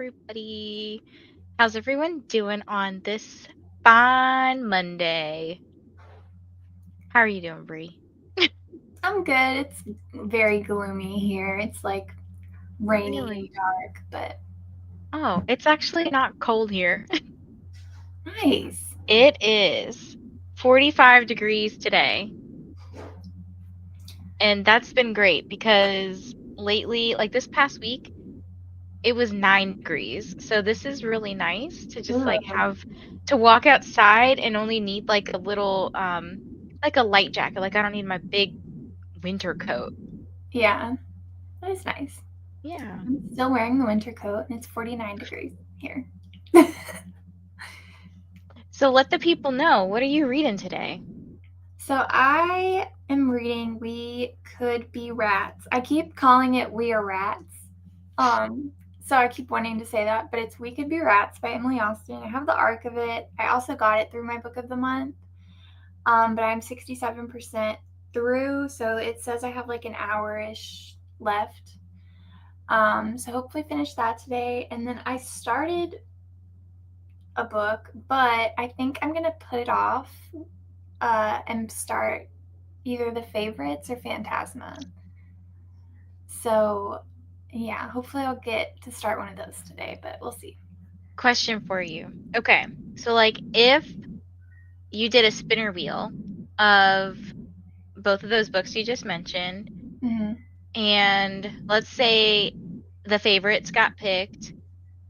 everybody. How's everyone doing on this fine Monday? How are you doing, Bree? I'm good. It's very gloomy here. It's like rainy and Really? dark, but Oh, it's actually not cold here. nice. It is 45 degrees today. And that's been great because lately, like this past week, it was 9 degrees. So this is really nice to just like Ugh. have to walk outside and only need like a little like a light jacket. Like I don't need my big winter coat. Yeah, that's nice. Yeah. I'm still wearing the winter coat and it's 49 degrees here. So let the people know, what are you reading today? So I am reading We Could Be Rats. I keep calling it We Are Rats. So I keep wanting to say that, but it's We Could Be Rats by Emily Austin. I have the arc of it. I also got it through my book of the month. But I'm 67% through, so it says I have like an hour-ish left. So hopefully finish that today. And then I started a book, but I think I'm gonna put it off and start either The Favorites or Phantasma. So yeah, hopefully I'll get to start one of those today, but we'll see. Question for you. Okay. So like if you did a spinner wheel of both of those books you just mentioned, Mm-hmm. and let's say the favorites got picked,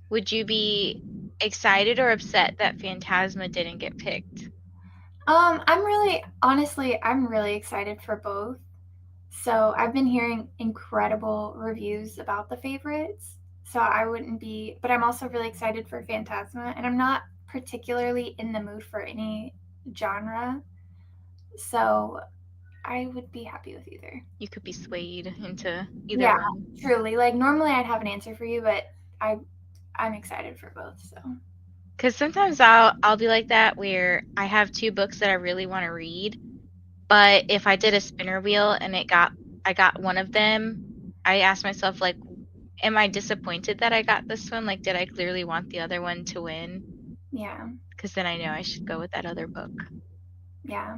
would you be excited or upset that Phantasma didn't get picked? I'm really excited for both. So I've been hearing incredible reviews about The Favorites. So I wouldn't be, but I'm also really excited for Phantasma, and I'm not particularly in the mood for any genre. So I would be happy with either. You could be swayed into either Yeah, one. truly. Like normally I'd have an answer for you, but I I'm excited for both. So Because sometimes I'll be like that where I have two books that I really want to read, but if I did a spinner wheel and I got one of them, I asked myself like, am I disappointed that I got this one? Like, did I clearly want the other one to win? yeah, Because then I know I should go with that other book. yeah.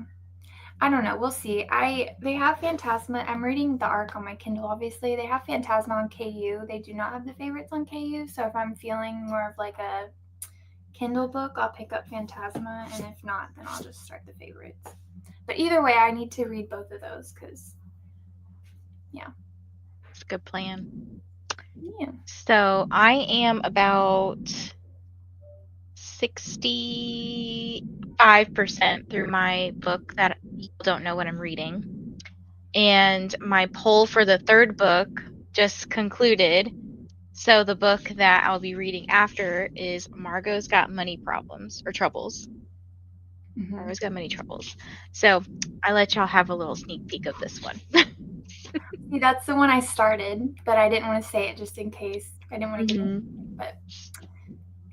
I don't know. We'll see. They have Phantasma. I'm reading the arc on my Kindle. Obviously, they have Phantasma on KU. They do not have the favorites on KU. So if I'm feeling more of like a Kindle book, I'll pick up Phantasma, and if not, then I'll just start the favorites. But either way, I need to read both of those because yeah, It's a good plan. yeah. So I am about 65% through my book that you don't know what I'm reading. And my poll for the third book just concluded. So the book that I'll be reading after is Margot's Got Money Problems or Troubles. Mm-hmm. Margot's Got Money Troubles. So I let y'all have a little sneak peek of this one. See, that's the one I started, but I didn't want to say it just in case. I didn't want to give it. But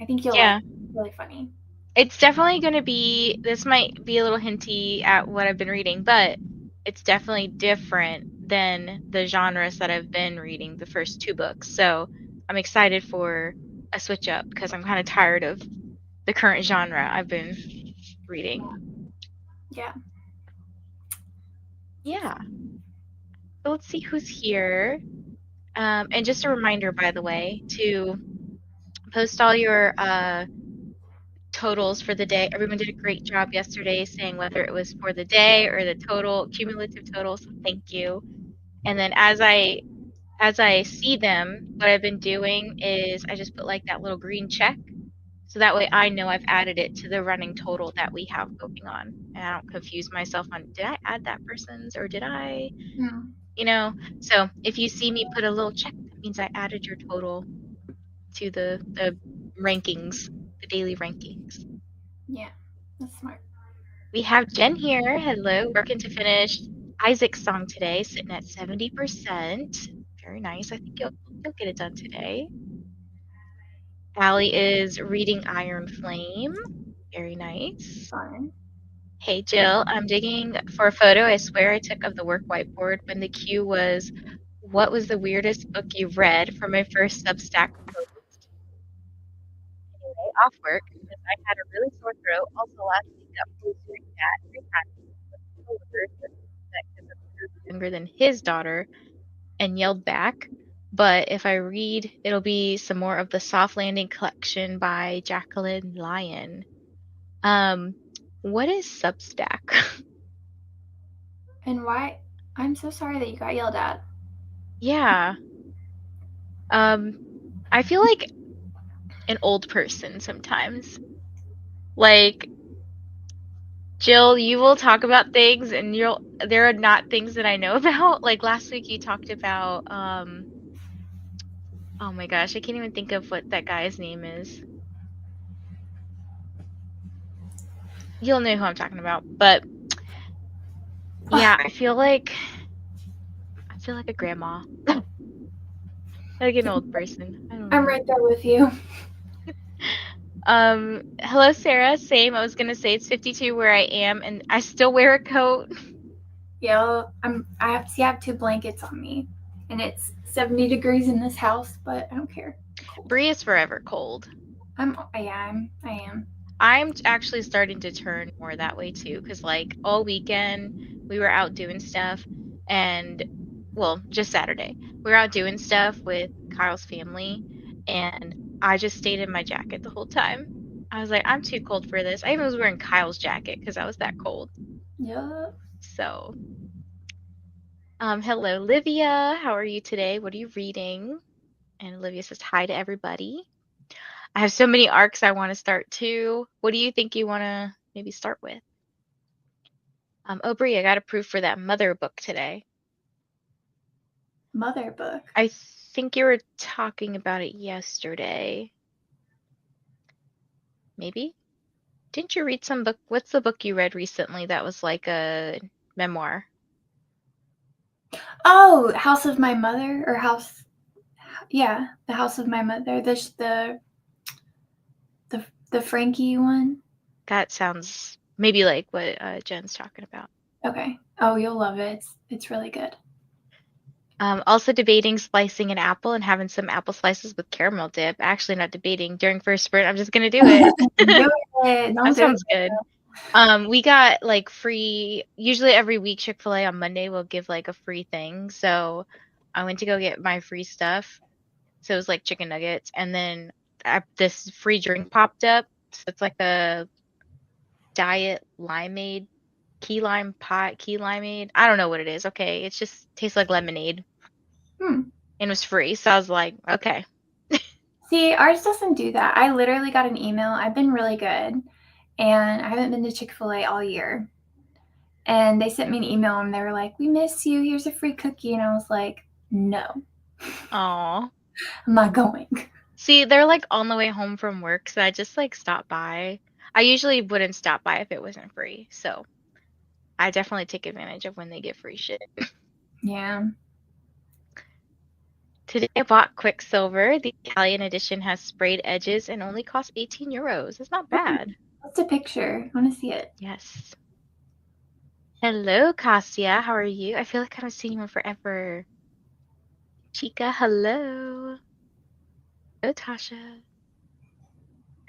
I think you'll like Yeah, it. It's really funny. it's definitely going to be, this might be a little hinty at what I've been reading, but it's definitely different than the genres that I've been reading the first two books. So I'm excited for a switch up because I'm kind of tired of the current genre I've been reading. Yeah. Yeah. So let's see who's here. And just a reminder, by the way, to post all your totals for the day. Everyone did a great job yesterday saying whether it was for the day or the total cumulative total. So thank you. And then as I see them, what I've been doing is I just put like that little green check. So that way I know I've added it to the running total that we have going on. And I don't confuse myself on did I add that person's or did I, Mm. you know? So if you see me put a little check, that means I added your total to the rankings, the daily rankings. Yeah. That's smart. We have Jen here. Hello. Working to finish Isaac's song today, sitting at 70%. Very nice. I think you'll get it done today. Allie is reading Iron Flame. Very nice. Fun. Hey Jill, I'm digging for a photo I swear I took of the work whiteboard when the cue was what was the weirdest book you've read for my first Substack post. off work because I had a really sore throat. Also, last week got flu doing that 3 times with coworkers because I'm younger than his daughter and yelled back. But if I read, it'll be some more of the Soft Landing collection by Jacqueline Lyon. Um, what is Substack? And why? I'm so sorry that you got yelled at. Yeah. Um, I feel like an old person sometimes. Like, Jill, you will talk about things and there are not things that I know about. Like last week you talked about oh my gosh, I can't even think of what that guy's name is. You'll know who I'm talking about. But yeah, I feel like a grandma. Like an old person. I don't I'm know. right there with you. Hello Sarah, same. I was gonna say it's 52 where I am and I still wear a coat. Yeah, I have 2 blankets on me, and it's 70 degrees in this house, but I don't care. Cold. Bree is forever cold. I am. I'm actually starting to turn more that way too, because like all weekend we were out doing stuff and well, just Saturday. We were out doing stuff with Kyle's family and I just stayed in my jacket the whole time. I was like, I'm too cold for this. I even was wearing Kyle's jacket because I was that cold. Yup. So, hello, Livia. How are you today? What are you reading? And Olivia says hi to everybody. I have so many arcs I want to start too. What do you think you want to maybe start with? Oh, Brie, I got approved for that mother book today. Mother book. I think you were talking about it yesterday. Maybe? Didn't you read some book? What's the book you read recently that was like a memoir? Oh, House of My Mother or House. Yeah, the House of My Mother. The Frankie one. That sounds maybe like what Jen's talking about. Okay. Oh, you'll love it. It's really good. Also debating slicing an apple and having some apple slices with caramel dip. Actually, not debating. During first sprint, I'm just gonna do it. Do it. That Don't do sounds it. good. We got like free, usually every week Chick-fil-A on Monday will give like a free thing. So I went to go get my free stuff. So it was like chicken nuggets. And then this free drink popped up. So it's like a diet limeade, key limeade. I don't know what it is. Okay. It just tastes like lemonade Hmm. and was free. So I was like, okay. See, ours doesn't do that. I literally got an email. I've been really good, and I haven't been to Chick-fil-A all year. And they sent me an email and they were like, "We miss you. Here's a free cookie." And I was like, "No, Aw. I'm not going." See, they're like on the way home from work. So I just like stopped by. I usually wouldn't stop by if it wasn't free. So I definitely take advantage of when they get free shit. Yeah. Today I bought Quicksilver. The Italian edition has sprayed edges and only costs 18 euros. It's not bad. What's a picture? I want to see it. Yes. Hello, Cassia. How are you? I feel like I haven't seen you in forever. Chica, hello. Hello, Tasha.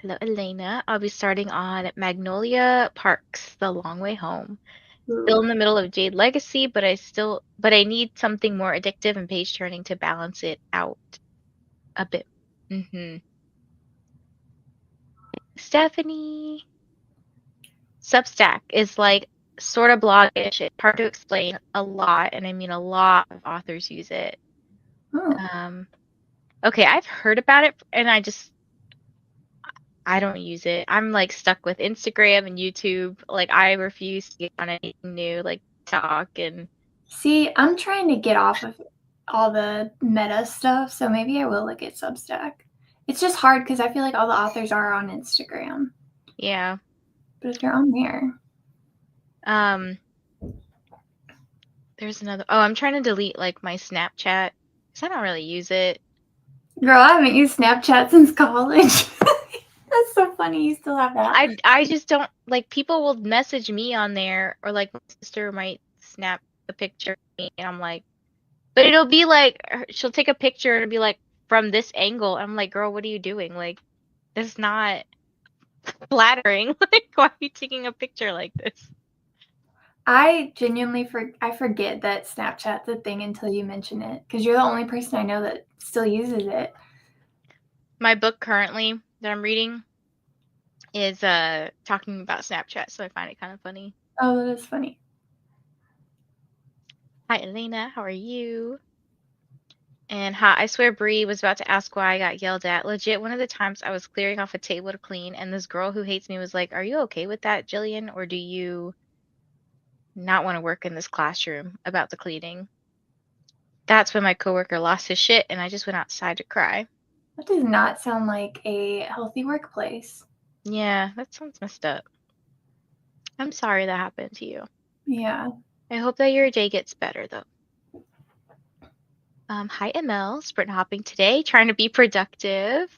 Hello, Elena. I'll be starting on Magnolia Parks, The Long Way Home. Still Ooh. in the middle of Jade Legacy, but I need something more addictive and page turning to balance it out a bit. Stephanie. Substack is like sort of bloggish. It's hard to explain a lot, and I mean a lot of authors use it. Oh. Okay, I've heard about it, and I don't use it. I'm like stuck with Instagram and YouTube. Like I refuse to get on anything new, like TikTok and See, I'm trying to get off of all the meta stuff, so maybe I will look at Substack. It's just hard because I feel like all the authors are on Instagram, yeah. but if they're on there, Um, there's another. Oh, I'm trying to delete like my Snapchat because I don't really use it. girl, I haven't used Snapchat since college. That's so funny. You still have that. I just don't like people will message me on there or like my sister might snap a picture of me and I'm like, but it'll be like she'll take a picture and it'll be like from this angle. I'm like, girl, what are you doing? Like, that's not. flattering. Like, why are you taking a picture like this? I genuinely I forget that Snapchat's a thing until you mention it, because you're the only person I know that still uses it. My book currently that I'm reading is talking about Snapchat, so I find it kind of funny. Oh, that is funny. Hi, Elena. How are you? And hi, I swear Bree was about to ask why I got yelled at. Legit, one of the times I was clearing off a table to clean, and this girl who hates me was like, "Are you okay with that, Jillian, or do you not want to work in this classroom?" about the cleaning. That's when my coworker lost his shit, and I just went outside to cry. That does not sound like a healthy workplace. Yeah, that sounds messed up. I'm sorry that happened to you. Yeah. I hope that your day gets better, though. Hi, ML. Sprint hopping today, trying to be productive.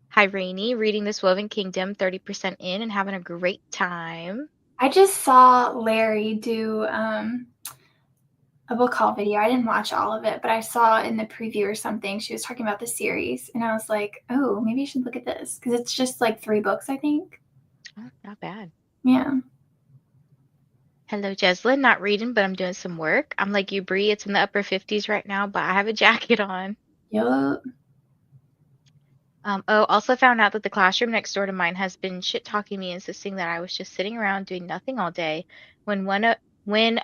Hi, Rainy. Reading This Woven Kingdom, 30% in and having a great time. I just saw Larry do a book haul video. I didn't watch all of it, but I saw in the preview or something she was talking about the series, and I was like, oh, maybe I should look at this, because it's just like 3 books, I think. Oh, not bad. Yeah. Hello, Jeslyn. Not reading, but I'm doing some work. I'm like you, Bree. It's in the upper 50s right now, but I have a jacket on. Yup. Oh, also found out that the classroom next door to mine has been shit-talking me, insisting that I was just sitting around doing nothing all day, when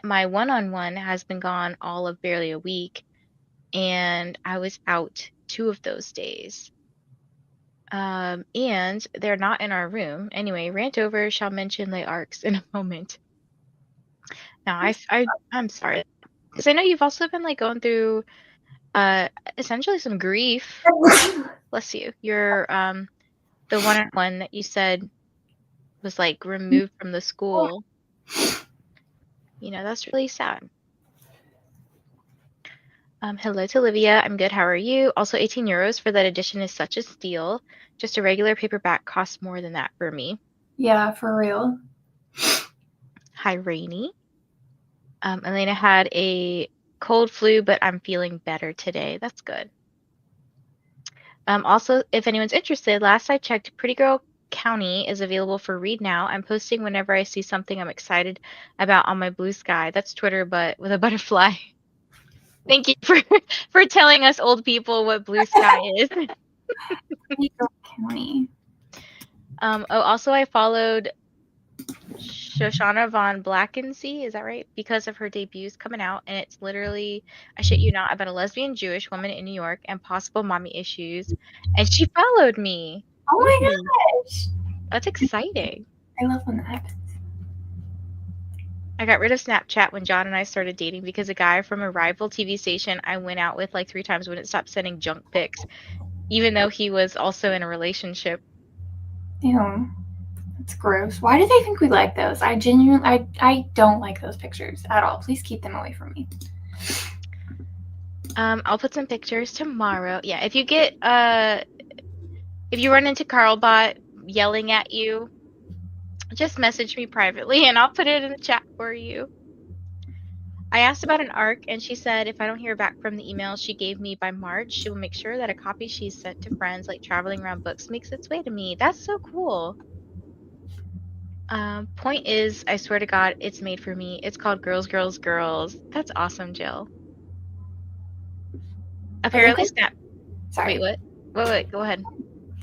my one-on-one has been gone all of barely a week, and I was out 2 of those days. And they're not in our room. Anyway, rant over, shall mention les arcs in a moment. Now, I'm sorry, because I know you've also been like going through essentially some grief. Bless you. Your the one-on-one that you said was like removed from the school. You know, that's really sad. Hello to Olivia. I'm good. How are you? Also, 18 euros for that edition is such a steal. Just a regular paperback costs more than that for me. Yeah, for real. Hi, Rainy. Elena had a cold flu, but I'm feeling better today. That's good. Also, if anyone's interested, last I checked, Pretty Girl County is available for read now. I'm posting whenever I see something I'm excited about on my Blue Sky. That's Twitter, but with a butterfly. Thank you for telling us old people what Blue Sky is. County. Also, I followed Shoshana von Blackensee, is that right? Because of her debuts coming out, and it's literally, I shit you not, about a lesbian Jewish woman in New York and possible mommy issues. And she followed me. Oh my Ooh, gosh. that's exciting. I love when that happens. I got rid of Snapchat when John and I started dating because a guy from a rival TV station I went out with like 3 times wouldn't stop sending junk pics, even though he was also in a relationship. Ew. That's gross. Why do they think we like those? I don't like those pictures at all. Please keep them away from me. I'll put some pictures tomorrow. Yeah, if you run into Carlbot yelling at you, just message me privately and I'll put it in the chat for you. I asked about an ARC and she said if I don't hear back from the email she gave me by March, she will make sure that a copy she's sent to friends like traveling around books makes its way to me. That's so cool. Point is, I swear to God, it's made for me. It's called Girls, Girls, Girls. That's awesome, Jill. Apparently, Snap. Sorry. Wait, what? Wait, go ahead.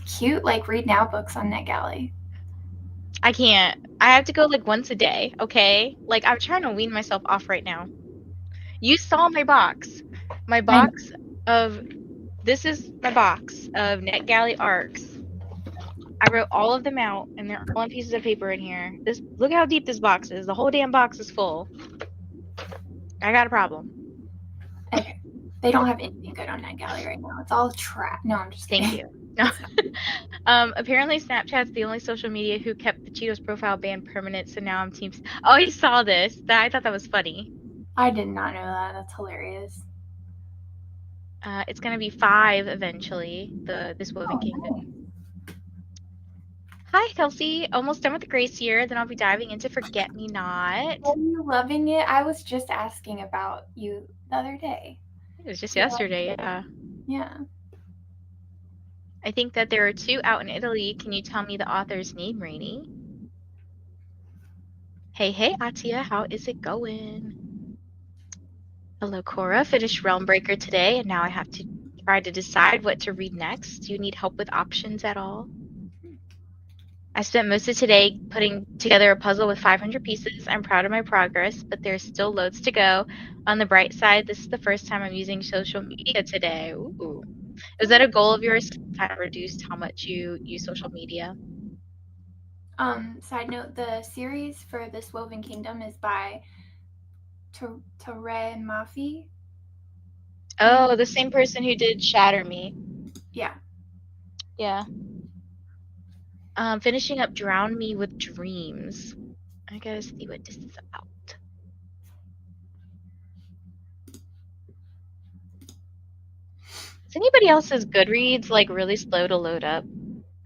Cute, like read now books on NetGalley. I can't. I have to go like once a day, okay? Like, I'm trying to wean myself off right now. You saw my box. My box of. This is my box of NetGalley arcs. I wrote all of them out, and they're all on pieces of paper in here. Look how deep this box is. The whole damn box is full. I got a problem. Okay. They don't have anything good on NetGalley right now. It's all trash. No, I'm just kidding. Thank you. No. Apparently Snapchat's the only social media who kept the Cheetos profile ban permanent, so now I'm team. Oh, you saw this. I thought that was funny. I did not know that. That's hilarious. It's gonna be 5 eventually. This Woven Kingdom. Hi, Kelsey. Almost done with the Grace year. Then I'll be diving into Forget Me Not. Are you loving it? I was just asking about you the other day. It was just yesterday, yeah. Yeah. I think that there are 2 out in Italy. Can you tell me the author's name, Rainy? Hey, Atia, how is it going? Hello, Cora. Finished Realmbreaker today, and now I have to try to decide what to read next. Do you need help with options at all? I spent most of today putting together a puzzle with 500 pieces. I'm proud of my progress, but there's still loads to go. On the bright side, this is the first time I'm using social media today. Ooh. Is that a goal of yours to kind of reduce how much you use social media? Side note, the series for This Woven Kingdom is by Tare Mafi. Oh, the same person who did Shatter Me. Yeah. Yeah. Finishing up Drown Me with Dreams. I gotta see what this is about. Is anybody else's Goodreads like really slow to load up?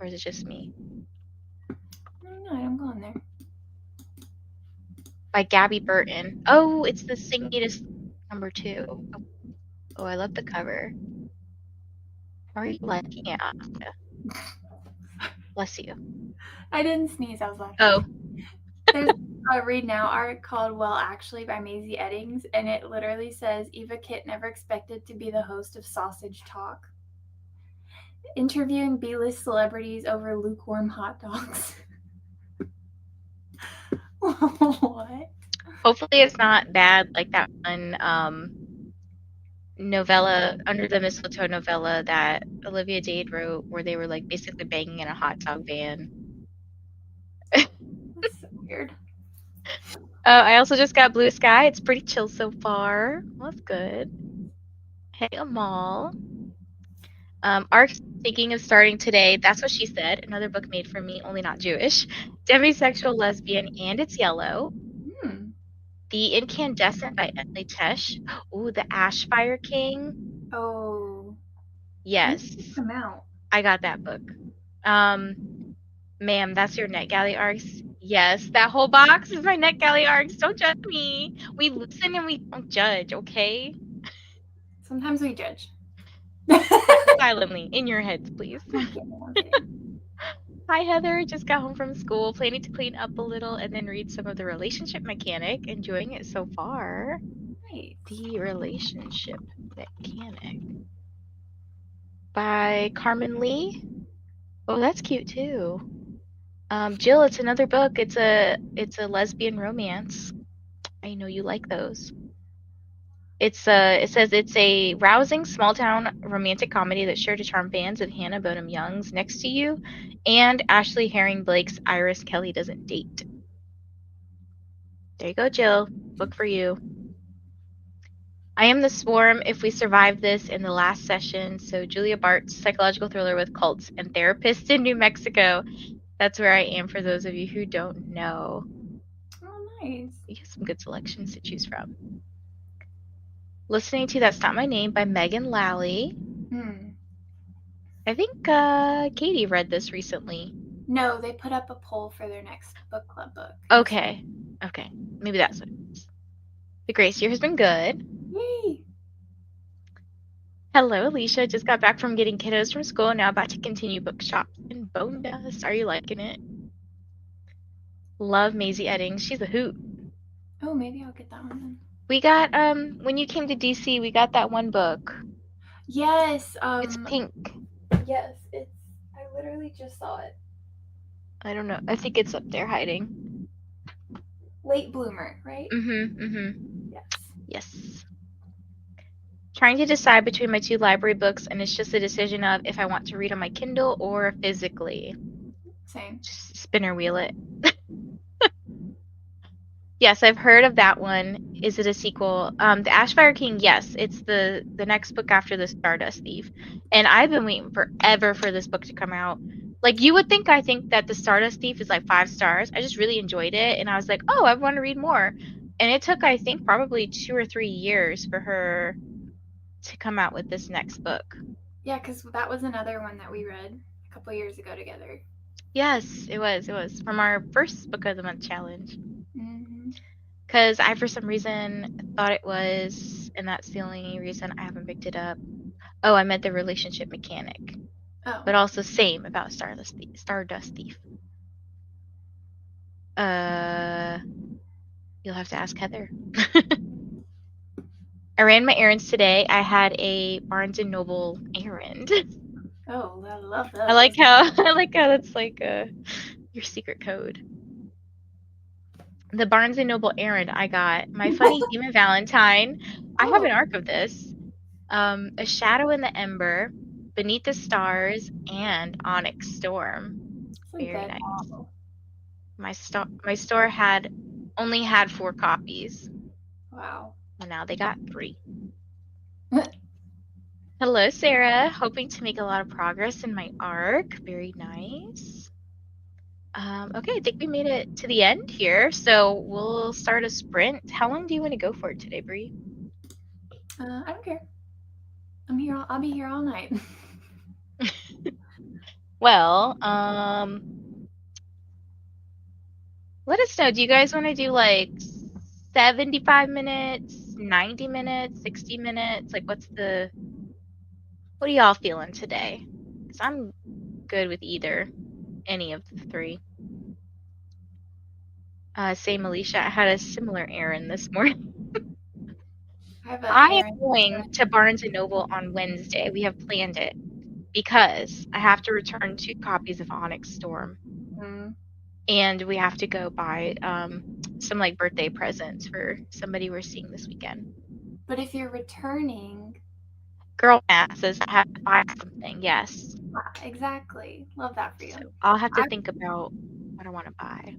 Or is it just me? No, I don't go on there. By Gabby Burton. Oh, it's the Sing Me to number 2. Oh, I love the cover. How are you liking it, Asha? Bless you. I didn't sneeze, I was laughing. Oh. There's a Read Now art called Well Actually by Maisie Eddings, and it literally says Eva Kitt never expected to be the host of Sausage Talk. Interviewing B-list celebrities over lukewarm hot dogs. What? Hopefully it's not bad like that one novella, Under the Mistletoe novella that Olivia Dade wrote where they were like basically banging in a hot dog van. That's so weird. I also just got Blue Sky. It's pretty chill so far. Well, that's good. Hey, Amal. Ark's thinking of starting today. That's what she said. Another book made for me, only not Jewish. Demisexual lesbian, and it's yellow. The Incandescent by Emily Tesh. Ooh, the Ashfire King. Oh. Yes. Come out. I got that book. Ma'am, that's your NetGalley arcs? Yes, that whole box is my NetGalley arcs. Don't judge me. We listen and we don't judge, okay? Sometimes we judge. Silently, in your heads, please. Okay. Hi, Heather. Just got home from school, planning to clean up a little and then read some of The Relationship Mechanic. Enjoying it so far. Nice. The Relationship Mechanic by Carmen Lee. Oh, that's cute too. Jill, it's another book. It's a lesbian romance. I know you like those. It says it's a rousing small town romantic comedy that's sure to charm fans of Hannah Bonham Young's Next to You and Ashley Herring Blake's Iris Kelly Doesn't Date. There you go, Jill. Book for you. I Am the Swarm, If We Survive This in the last session. So Julia Bart's psychological thriller with cults and therapists in New Mexico. That's where I am for those of you who don't know. Oh, nice. You have some good selections to choose from. Listening to That's Not My Name by Megan Lally. I think Katie read this recently. No, they put up a poll for their next book club book. Okay. Maybe that's what it is. The Grace year has been good. Yay! Hello, Alicia. Just got back from getting kiddos from school and now about to continue bookshops in Bone Dust. Are you liking it? Love Maisie Eddings. She's a hoot. Oh, maybe I'll get that one then. We got when you came to DC, we got that one book. Yes. It's pink. Yes, I literally just saw it. I don't know. I think it's up there hiding. Late Bloomer, right? Yes. Trying to decide between my 2 library books, and it's just a decision of if I want to read on my Kindle or physically. Same. Just spinner wheel it. Yes, I've heard of that one. Is it a sequel? The Ashfire King, yes. It's the next book after the Stardust Thief. And I've been waiting forever for this book to come out. Like, you would think I think that the Stardust Thief is like 5 stars. I just really enjoyed it, and I was like, oh, I want to read more. And it took, I think, probably 2 or 3 years for her to come out with this next book. Yeah, because that was another one that we read a couple years ago together. Yes, it was. It was from our first Book of the Month challenge. Because I, for some reason, thought it was, and that's the only reason I haven't picked it up. Oh, I meant The Relationship Mechanic. Oh. but also same about Stardust Thief. You'll have to ask Heather. I ran my errands today. I had a Barnes and Noble errand. Oh, I love I like those. how that's like your secret code. The Barnes and Noble errand I got my funny demon Valentine. I have an Oh, arc of this. A Shadow in the Ember, Beneath the Stars, and Onyx Storm. it's a Very good nice. novel. My store had only had 4 copies. Wow. Well, now they got 3. Hello, Sarah. Hoping to make a lot of progress in my arc. Very nice. Okay, I think we made it to the end here, so we'll start a sprint. How long do you want to go for today, Bree? I don't care. I'm here. I'll be here all night. Well, let us know. Do you guys want to do like 75 minutes, 90 minutes, 60 minutes? Like, what are y'all feeling today? Because I'm good with any of the 3. Same, Alicia. I had a similar errand this morning. I have an I am errand. going to Barnes and Noble on Wednesday. We have planned it because I have to return 2 copies of Onyx Storm, Mm. and we have to go buy some like birthday presents for somebody we're seeing this weekend. But if you're returning, Girl math says I have to buy something. Yes. exactly. Love that for you. So I'll have to I'm, think about what I want to buy.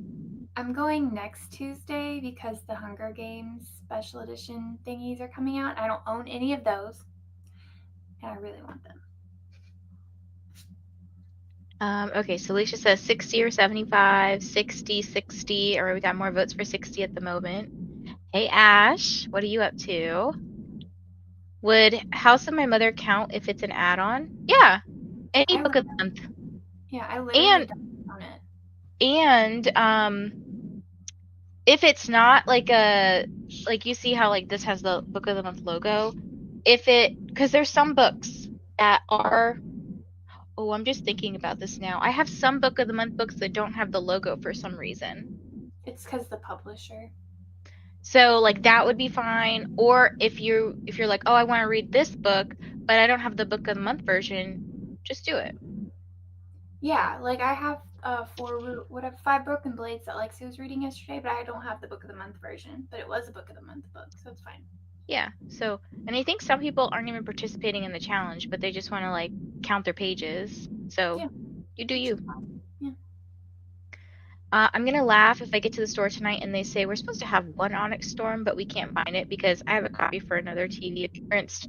I'm going next Tuesday because the Hunger Games special edition thingies are coming out. I don't own any of those, and I really want them. Okay, so Alicia says 60 or 75, 60, 60, or we got more votes for 60 at the moment. Hey, Ash, what are you up to? Would House of My Mother count if it's an add-on? Yeah, any I book of the month. Yeah, I literally And don't own it. if it's not like you see how like this has the book of the month logo, because there's some books that are, oh, I'm just thinking about this now. I have some book of the month books that don't have the logo for some reason. It's because the publisher. So like that would be fine. Or if you're like, oh, I want to read this book, but I don't have the book of the month version, just do it. Yeah, like I have 5 Broken Blades that Lexi was reading yesterday, but I don't have the Book of the Month version. But it was a Book of the Month book, so it's fine. Yeah. So, and I think some people aren't even participating in the challenge, but they just want to like count their pages. So, Yeah, you do you. yeah. I'm gonna laugh if I get to the store tonight and they say we're supposed to have one Onyx Storm, but we can't find it because I have a copy for another TV appearance.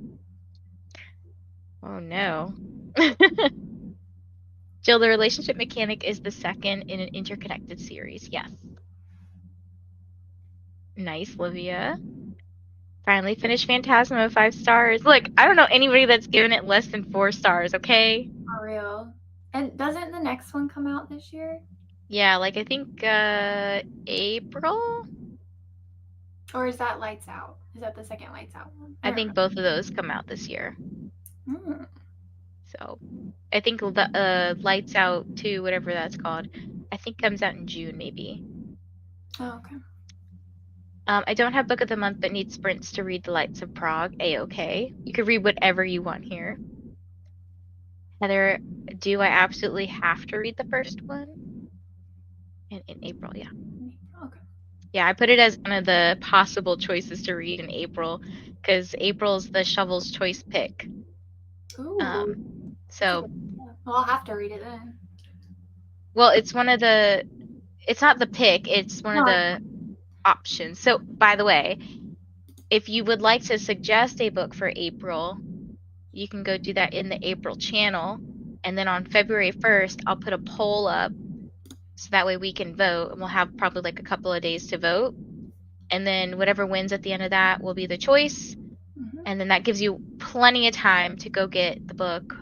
Oh no. Jill, the relationship mechanic is the second in an interconnected series. Yes. Nice, Livia. Finally finished Phantasma 5 stars. Look, I don't know anybody that's given it less than 4 stars, okay? For real. And doesn't the next one come out this year? Yeah, like I think April? Or is that Lights Out? Is that the second Lights Out one? I I don't think remember. both of those come out this year. Mm. So, I think the Lights Out 2, whatever that's called, I think comes out in June maybe. Oh, okay. I don't have book of the month but need sprints to read The Lights of Prague. A-okay. You could read whatever you want here. Heather, do I absolutely have to read the first one? In April, yeah. Okay. Yeah, I put it as one of the possible choices to read in April because April's the Shovel's Choice pick. Ooh. So, Well, I'll have to read it then. well, it's not the pick, it's one of No, the options. So, by the way, if you would like to suggest a book for April, you can go do that in the April channel. And then on February 1st, I'll put a poll up so that way we can vote, and we'll have probably like a couple of days to vote. And then whatever wins at the end of that will be the choice. And then that gives you plenty of time to go get the book,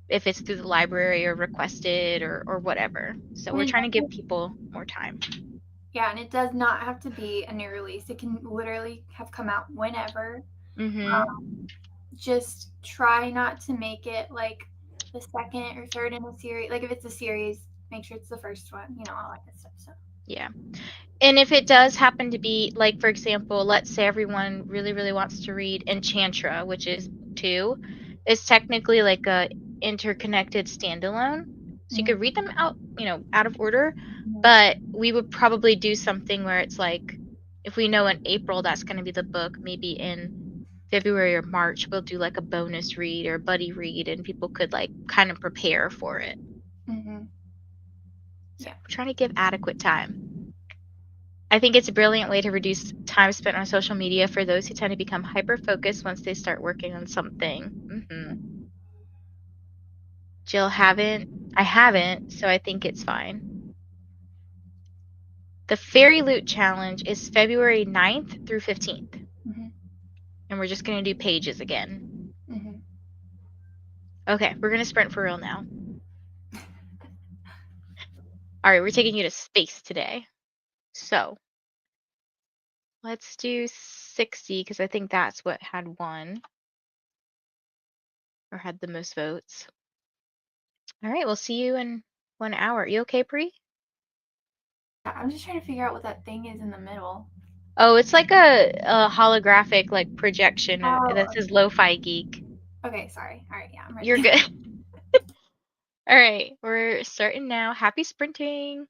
if it's through the library or requested or whatever. So we're trying to give people more time. Yeah, and it does not have to be a new release. It can literally have come out whenever. Mm-hmm. Just try not to make it like the second or third in a series. Like if it's a series, make sure it's the first one. You know, all that good stuff. So Yeah. And if it does happen to be, like, for example, let's say everyone really, really wants to read Enchantra, which is 2, is technically like a interconnected standalone. So you could read them out, out of order, but we would probably do something where it's like, if we know in April that's going to be the book, maybe in February or March, we'll do like a bonus read or buddy read, and people could like kind of prepare for it. So yeah. we're trying to give adequate time. I think it's a brilliant way to reduce time spent on social media for those who tend to become hyper-focused once they start working on something. Jill, haven't. I haven't, so I think it's fine. The Fairy Loot Challenge is February 9th through 15th. And we're just going to do pages again. Okay, we're going to sprint for real now. All right, we're taking you to space today. So let's do 60 because I think that's what had won or had the most votes. All right, we'll see you in 1 hour. You okay, Pri? I'm just trying to figure out what that thing is in the middle. Oh, it's like a holographic like projection that says Lo-Fi Geek. Okay, sorry. All right, yeah, I'm ready. You're good. All right, we're starting now. Happy sprinting.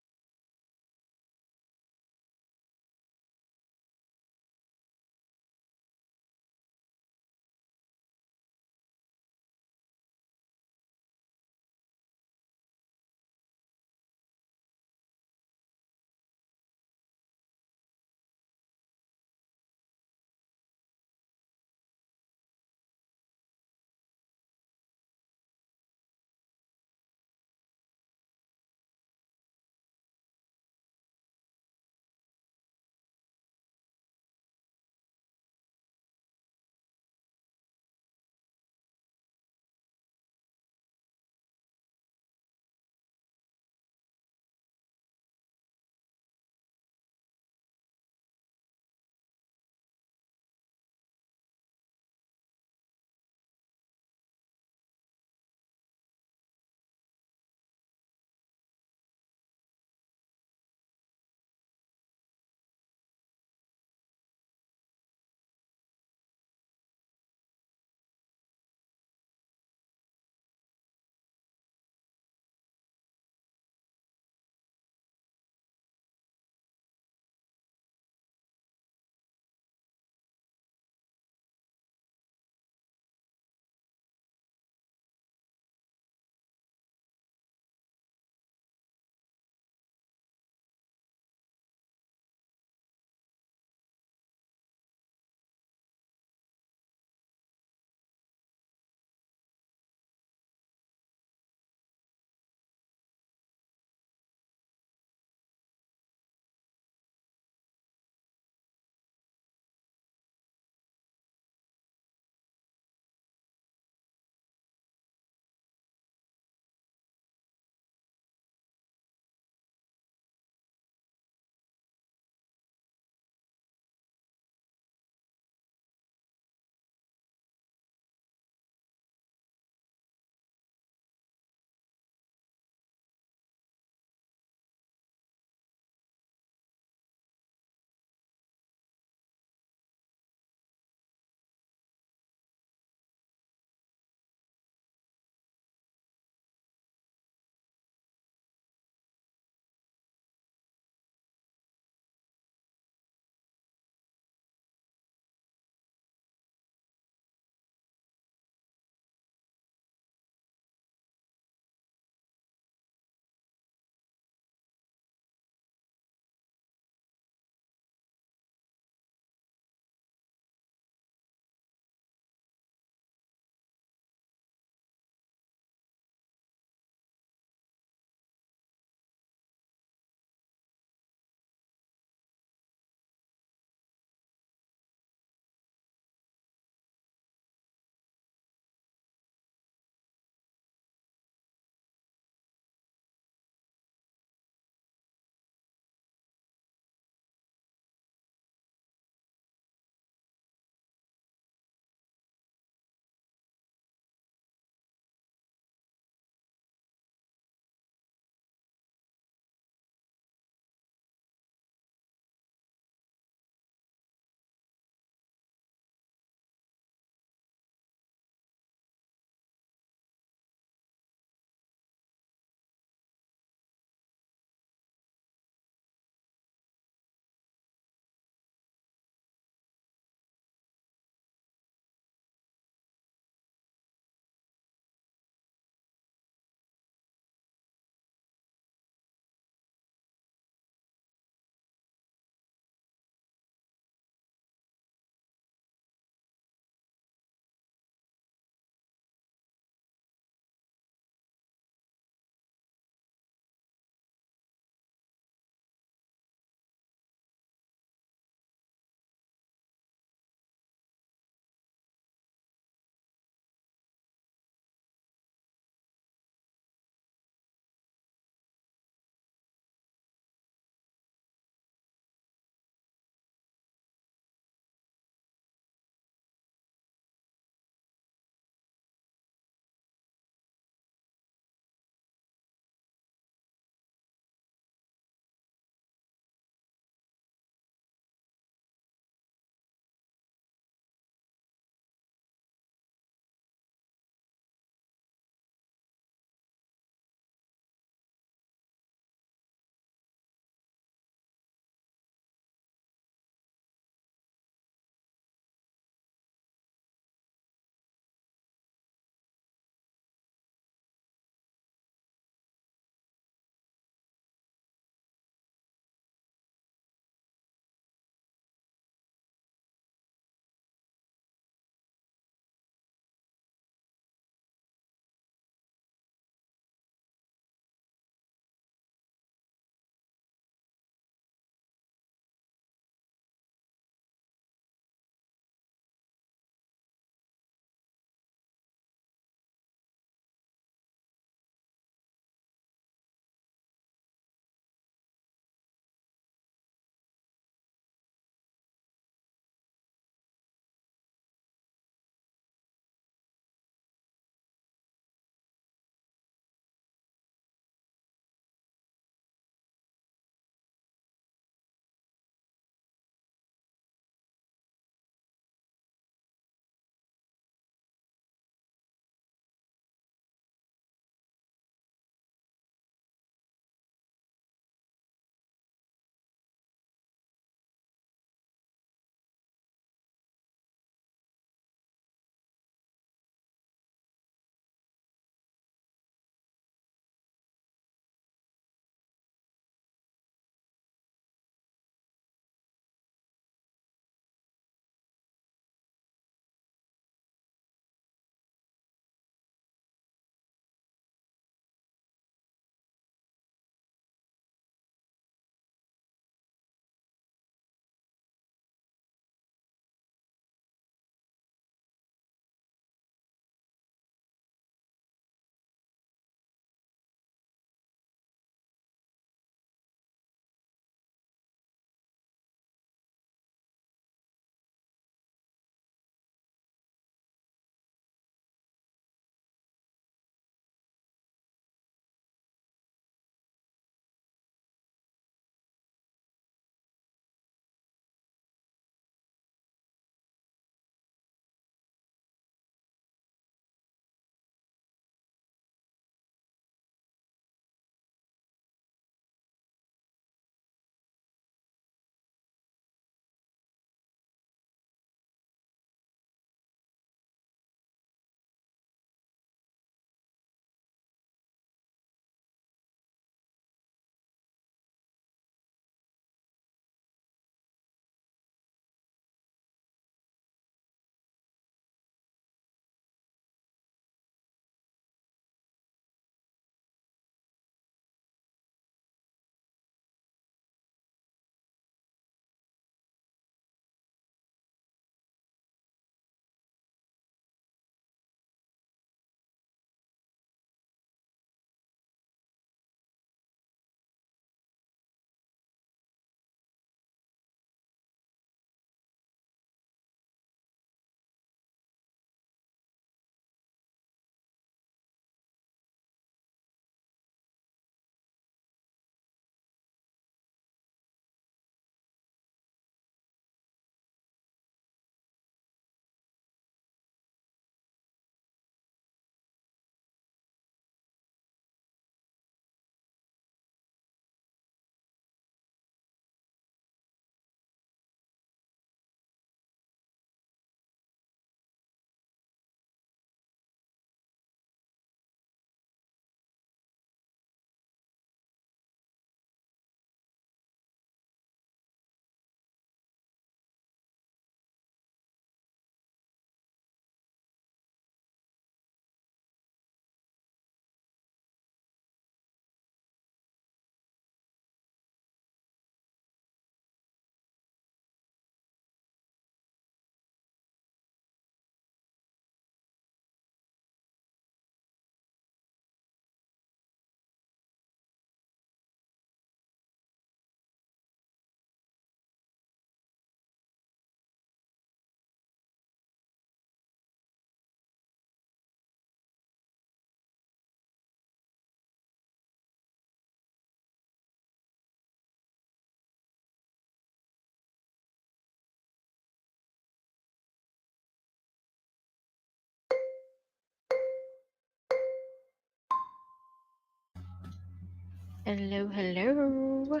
Hello, hello.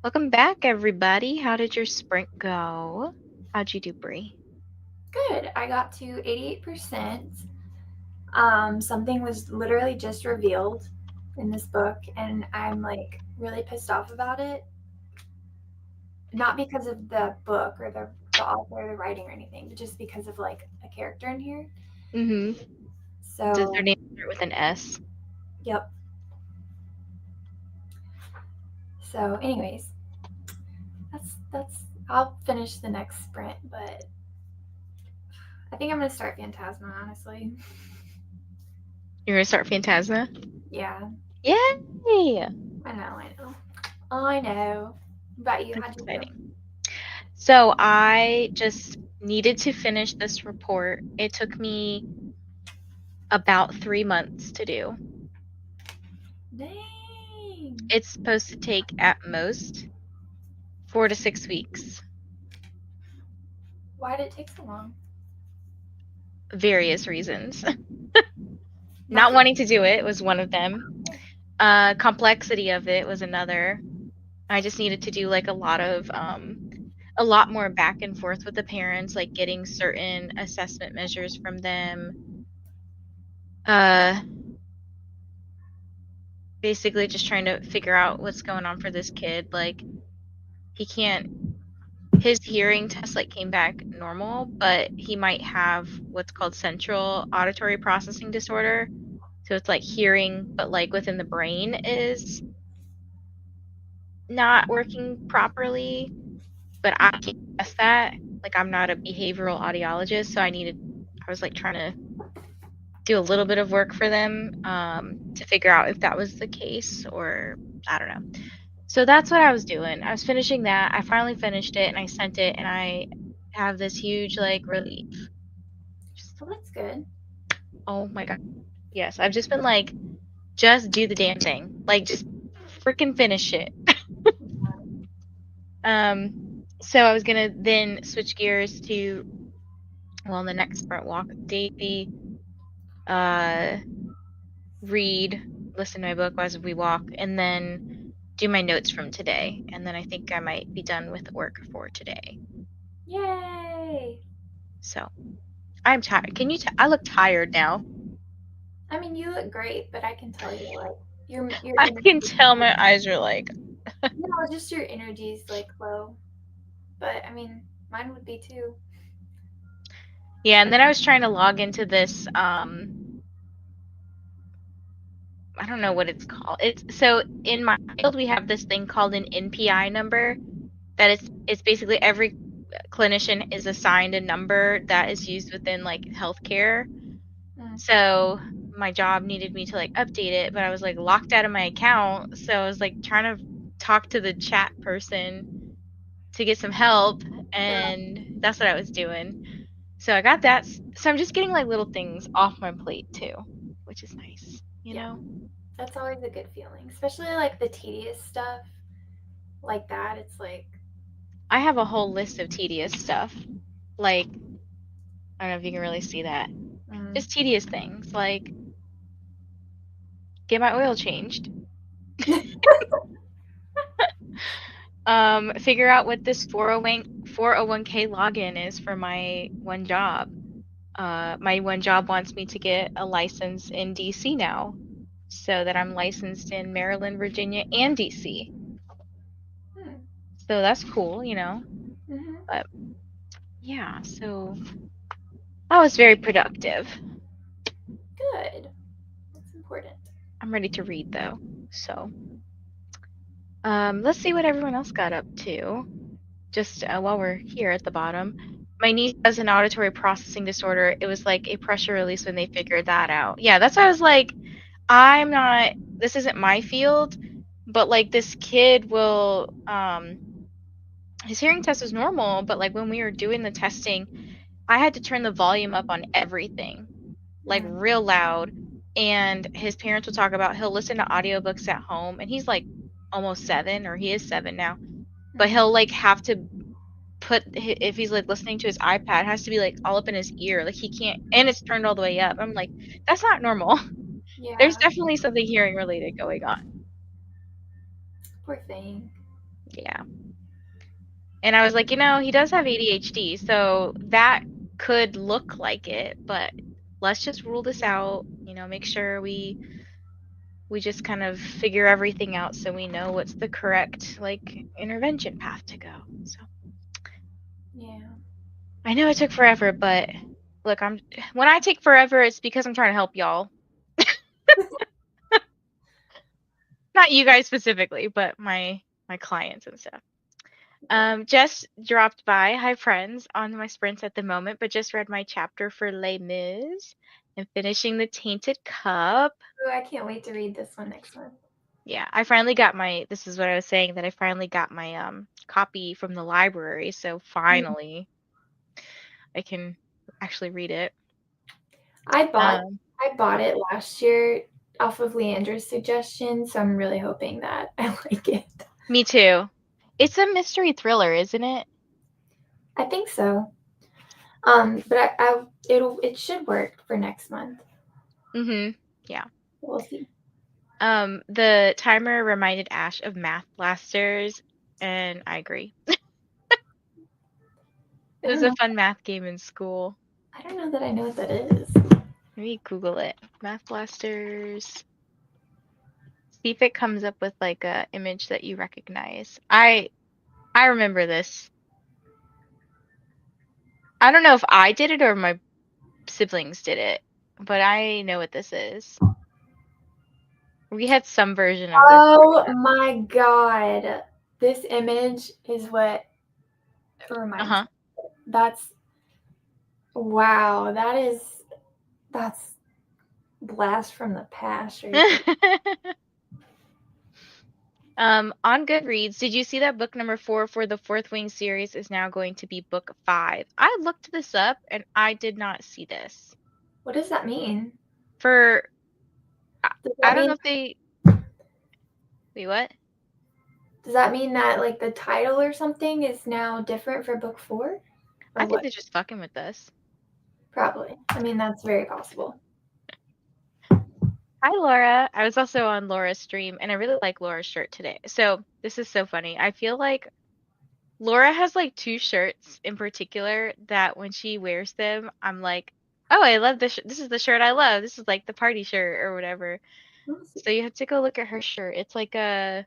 Welcome back, everybody. How did your sprint go? How'd you do, Bree? Good. I got to 88%. Something was literally just revealed in this book, and I'm like really pissed off about it. Not because of the book or the author or the writing or anything, but just because of like a character in here. Mm-hmm. Does their So, name start with an S? yep. So, anyways, that's. I'll finish the next sprint, but I think I'm gonna start Phantasma, honestly. You're gonna start Phantasma? Yeah, Yay! I know, I know. I know. What about you? That's How'd you do? exciting. So I just needed to finish this report. It took me about 3 months to do. Dang. It's supposed to take at most 4 to 6 weeks. Why did it take so long? Various reasons. Not Not for wanting to do it was one of them. Complexity of it was another. I just needed to do like a lot more back and forth with the parents, like getting certain assessment measures from them. Uh, Basically just trying to figure out what's going on for this kid. Like he can't his hearing test like came back normal, but he might have what's called central auditory processing disorder. So it's like hearing, but like within the brain is not working properly. But I can't test that. Like I'm not a behavioral audiologist, so I was like trying to do a little bit of work for them to figure out if that was the case or I don't know. So that's what I was doing. I was finishing that. I finally finished it and I sent it and I have this huge like relief. Just, well, that's good. oh my god. Yes, I've just been like just do the damn thing. Like just freaking finish it. So I was gonna then switch gears to well, the next sprint walk, daily uh read, listen to my book as we walk, and then do my notes from today. And then I think I might be done with work for today. Yay! So I'm tired. Can you? I look tired now. I mean, you look great, but I can tell you, like, your I energy. can tell my eyes are like. No, just your energy's like low. But I mean, mine would be too. Yeah, and then I was trying to log into this. I don't know what it's called. It's so in my field we have this thing called an NPI number. That it's basically every clinician is assigned a number that is used within like healthcare. Mm. So my job needed me to like update it, but I was like locked out of my account. So I was like trying to talk to the chat person to get some help, and that's what I was doing. So I got that. So I'm just getting like little things off my plate too, which is nice, you Yeah, know? that's always a good feeling, especially like the tedious stuff like that. It's like, I have a whole list of tedious stuff. Like, I don't know if you can really see that. mm. Just tedious things like get my oil changed. Figure out what this 401k login is for my one job. My one job wants me to get a license in DC now, so that I'm licensed in Maryland, Virginia, and DC. Hmm. So that's cool, you know. Mm-hmm. But yeah, so that was very productive. Good. That's important. I'm ready to read though. So, let's see what everyone else got up to. Just while we're here at the bottom, my niece has an auditory processing disorder. It was like a pressure release when they figured that out. Yeah, that's why I was like, I'm not. This isn't my field, but like this kid will. His hearing test was normal, but like when we were doing the testing, I had to turn the volume up on everything, like Mm. real loud. And his parents will talk about he'll listen to audiobooks at home, and he's like almost 7, or he is 7 now. But Mm. he'll like have to put if he's like listening to his iPad, it has to be like all up in his ear, like he can't, and it's turned all the way up. I'm like, that's not normal. There's Yeah. definitely something hearing related going on. Poor thing. Yeah. And I was like, he does have ADHD, so that could look like it, but let's just rule this out, make sure we just kind of figure everything out so we know what's the correct intervention path to go. So Yeah. I know it took forever, but look, when I take forever, it's because I'm trying to help y'all. Not you guys specifically, but my clients and stuff. Jess dropped by. Hi, friends. On my sprints at the moment, but just read my chapter for Les Mis and finishing the Tainted Cup. Ooh, I can't wait to read this one next month. Yeah, I finally got this is what I was saying, that I finally got my copy from the library, so finally I can actually read it. I bought Um, it last year off of Leandra's suggestion, so I'm really hoping that I like it. Me too. It's a mystery thriller, isn't it? I think so. But it should work for next month. Mm-hmm. Yeah. We'll see. The timer reminded Ash of Math Blasters, and I agree. It I was don't a know. fun math game in school. I don't know that I know what that is. Maybe Google it. Math Blasters. See if it comes up with a image that you recognize. I remember this. I don't know if I did it or my siblings did it, but I know what this is. We had some version of this Oh growing up. my god. This image is what reminds Uh-huh. me. That's wow. That's blast from the past right there. On Goodreads, did you see that book number 4 for the Fourth Wing series is now going to be book 5? I looked this up and I did not see this. What does that mean? For, Does I that don't know mean if wait, what? does that mean that like the title or something is now different for book 4? Or I think what? they're just fucking with us. Probably. I mean, that's very possible. Hi, Laura. I was also on Laura's stream and I really like Laura's shirt today. So this is so funny. I feel like Laura has two shirts in particular that when she wears them, I'm like, oh, I love this. This is the shirt I love. This is the party shirt or whatever. So you have to go look at her shirt. It's I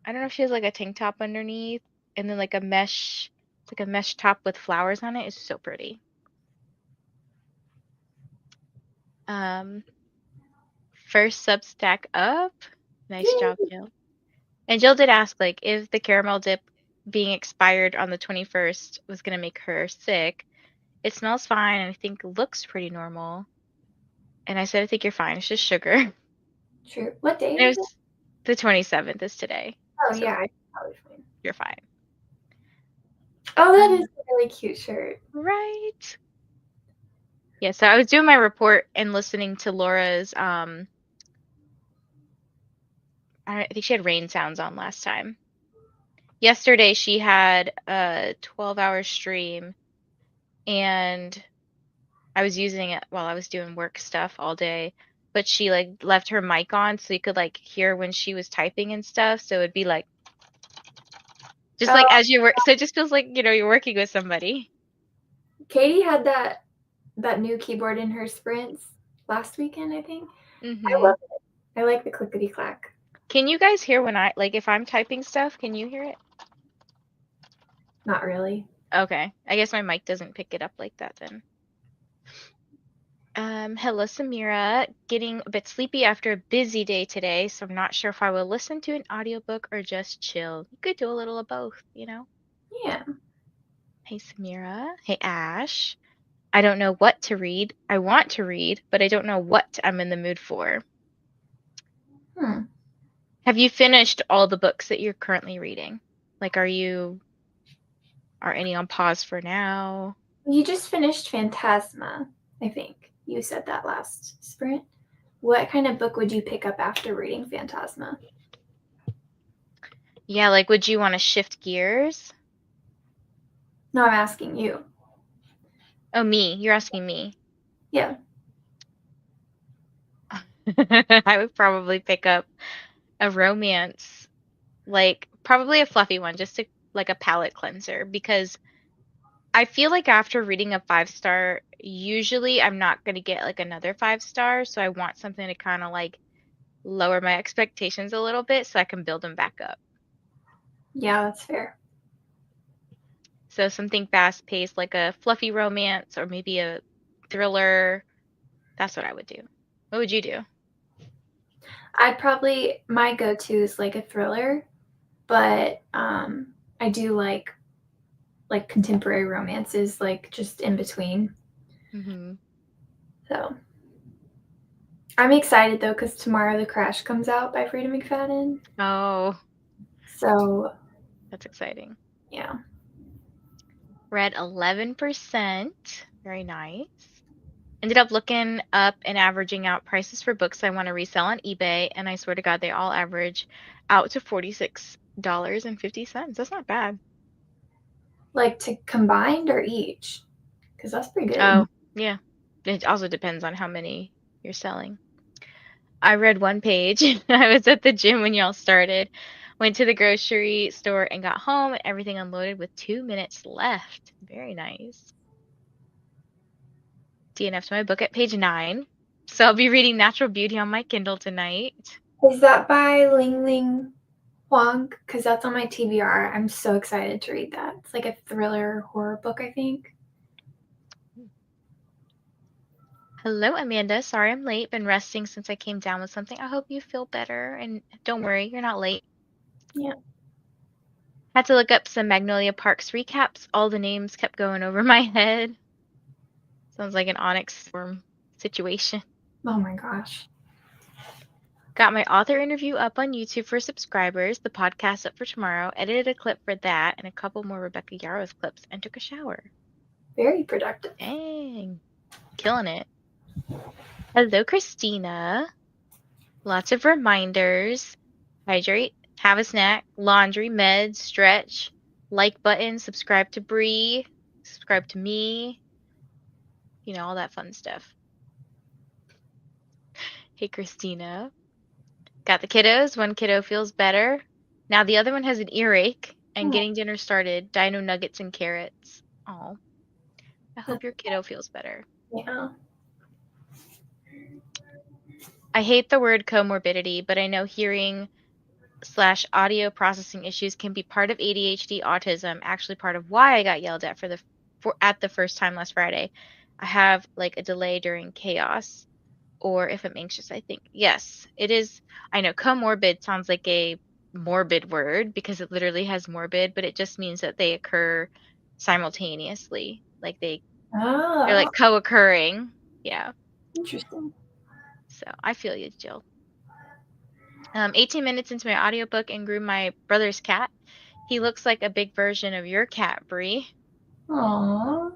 don't know if she has a tank top underneath and then it's like a mesh top with flowers on it. It's so pretty. Um, First Substack up. Nice job, Yay. Jill. And Jill did ask if the caramel dip being expired on the 21st was gonna make her sick. It smells fine and I think looks pretty normal. And I said, I think you're fine. It's just sugar. True. What day And it is it? was the 27th is today. Oh So yeah, I probably fine. you're fine. Oh, that is Um, a really cute shirt. right. Yeah, so I was doing my report and listening to Laura's I think she had rain sounds on last time. Yesterday she had a 12-hour stream and I was using it while I was doing work stuff all day, but she left her mic on so you could hear when she was typing and stuff. So it'd be just Oh, as you work, so it just feels like, you're working with somebody. Katie had that new keyboard in her sprints last weekend, I think. I Mm-hmm. love it. I like the clickety clack. Can you guys hear when if I'm typing stuff, can you hear it? Not really. Okay. I guess my mic doesn't pick it up like that then. Hello, Samira. Getting a bit sleepy after a busy day today, so I'm not sure if I will listen to an audiobook or just chill. You could do a little of both, Yeah. Hey, Samira. Hey, Ash. I don't know what to read. I want to read, but I don't know what I'm in the mood for. Have you finished all the books that you're currently reading? Are any on pause for now? You just finished Phantasma, I think. You said that last sprint. What kind of book would you pick up after reading Phantasma? Yeah, would you want to shift gears? No, I'm asking you. Oh, me. You're asking me. Yeah. I would probably pick up a romance like probably a fluffy one, just to like a palate cleanser, because I feel like after reading a 5-star, usually I'm not going to get like another 5-star, so I want something to kind of like lower my expectations a little bit so I can build them back up. Yeah, that's fair. So something fast-paced like a fluffy romance or maybe a thriller. That's what I would do. What would you do? My go-to is like a thriller, but I do like contemporary romances, like just in between. Hmm. So I'm excited though because tomorrow The Crash comes out by Frida McFadden. Oh, So that's exciting. yeah, Read 11%. Very nice. Ended up looking up and averaging out prices for books I want to resell on eBay, and I swear to God, they all average out to $46.50. That's not bad. like to combined or each, because that's pretty good. Oh, yeah. It also depends on how many you're selling. I read one page. I was at the gym when y'all started. Went to the grocery store and got home, and everything unloaded with 2 minutes left. Very nice. DNF to my book at page 9. So I'll be reading Natural Beauty on my Kindle tonight. Is that by Ling Ling Huang? Because that's on my TBR. I'm so excited to read that. It's like a thriller horror book, I think. Hello, Amanda. Sorry I'm late. Been resting since I came down with something. I hope you feel better. And don't worry, you're not late. Yeah. Had to look up some Magnolia Parks recaps. All the names kept going over my head. Sounds like an Onyx Storm situation. Oh my gosh. Got my author interview up on YouTube for subscribers, the podcast up for tomorrow, edited a clip for that, and a couple more Rebecca Yarros clips, and took a shower. Very productive. Dang. Killing it. Hello, Christina. Lots of reminders. Hydrate, have a snack, laundry, meds, stretch, like button, subscribe to Bree, subscribe to me, all that fun stuff. Hey, Christina. Got the kiddos. One kiddo feels better. Now the other one has an earache and Oh, getting dinner started. Dino nuggets and carrots. Oh, I hope your kiddo feels better. yeah. I hate the word comorbidity, but I know hearing/audio processing issues can be part of ADHD autism, actually part of why I got yelled at at the first time last Friday. I have like a delay during chaos, or if I'm anxious, I think. Yes, it is. I know comorbid sounds like a morbid word because it literally has morbid, but it just means that they occur simultaneously. Like they're Oh, like co-occurring. Yeah. interesting. So I feel you, Jill. 18 minutes into my audiobook and grew my brother's cat. He looks like a big version of your cat, Bree. Aww.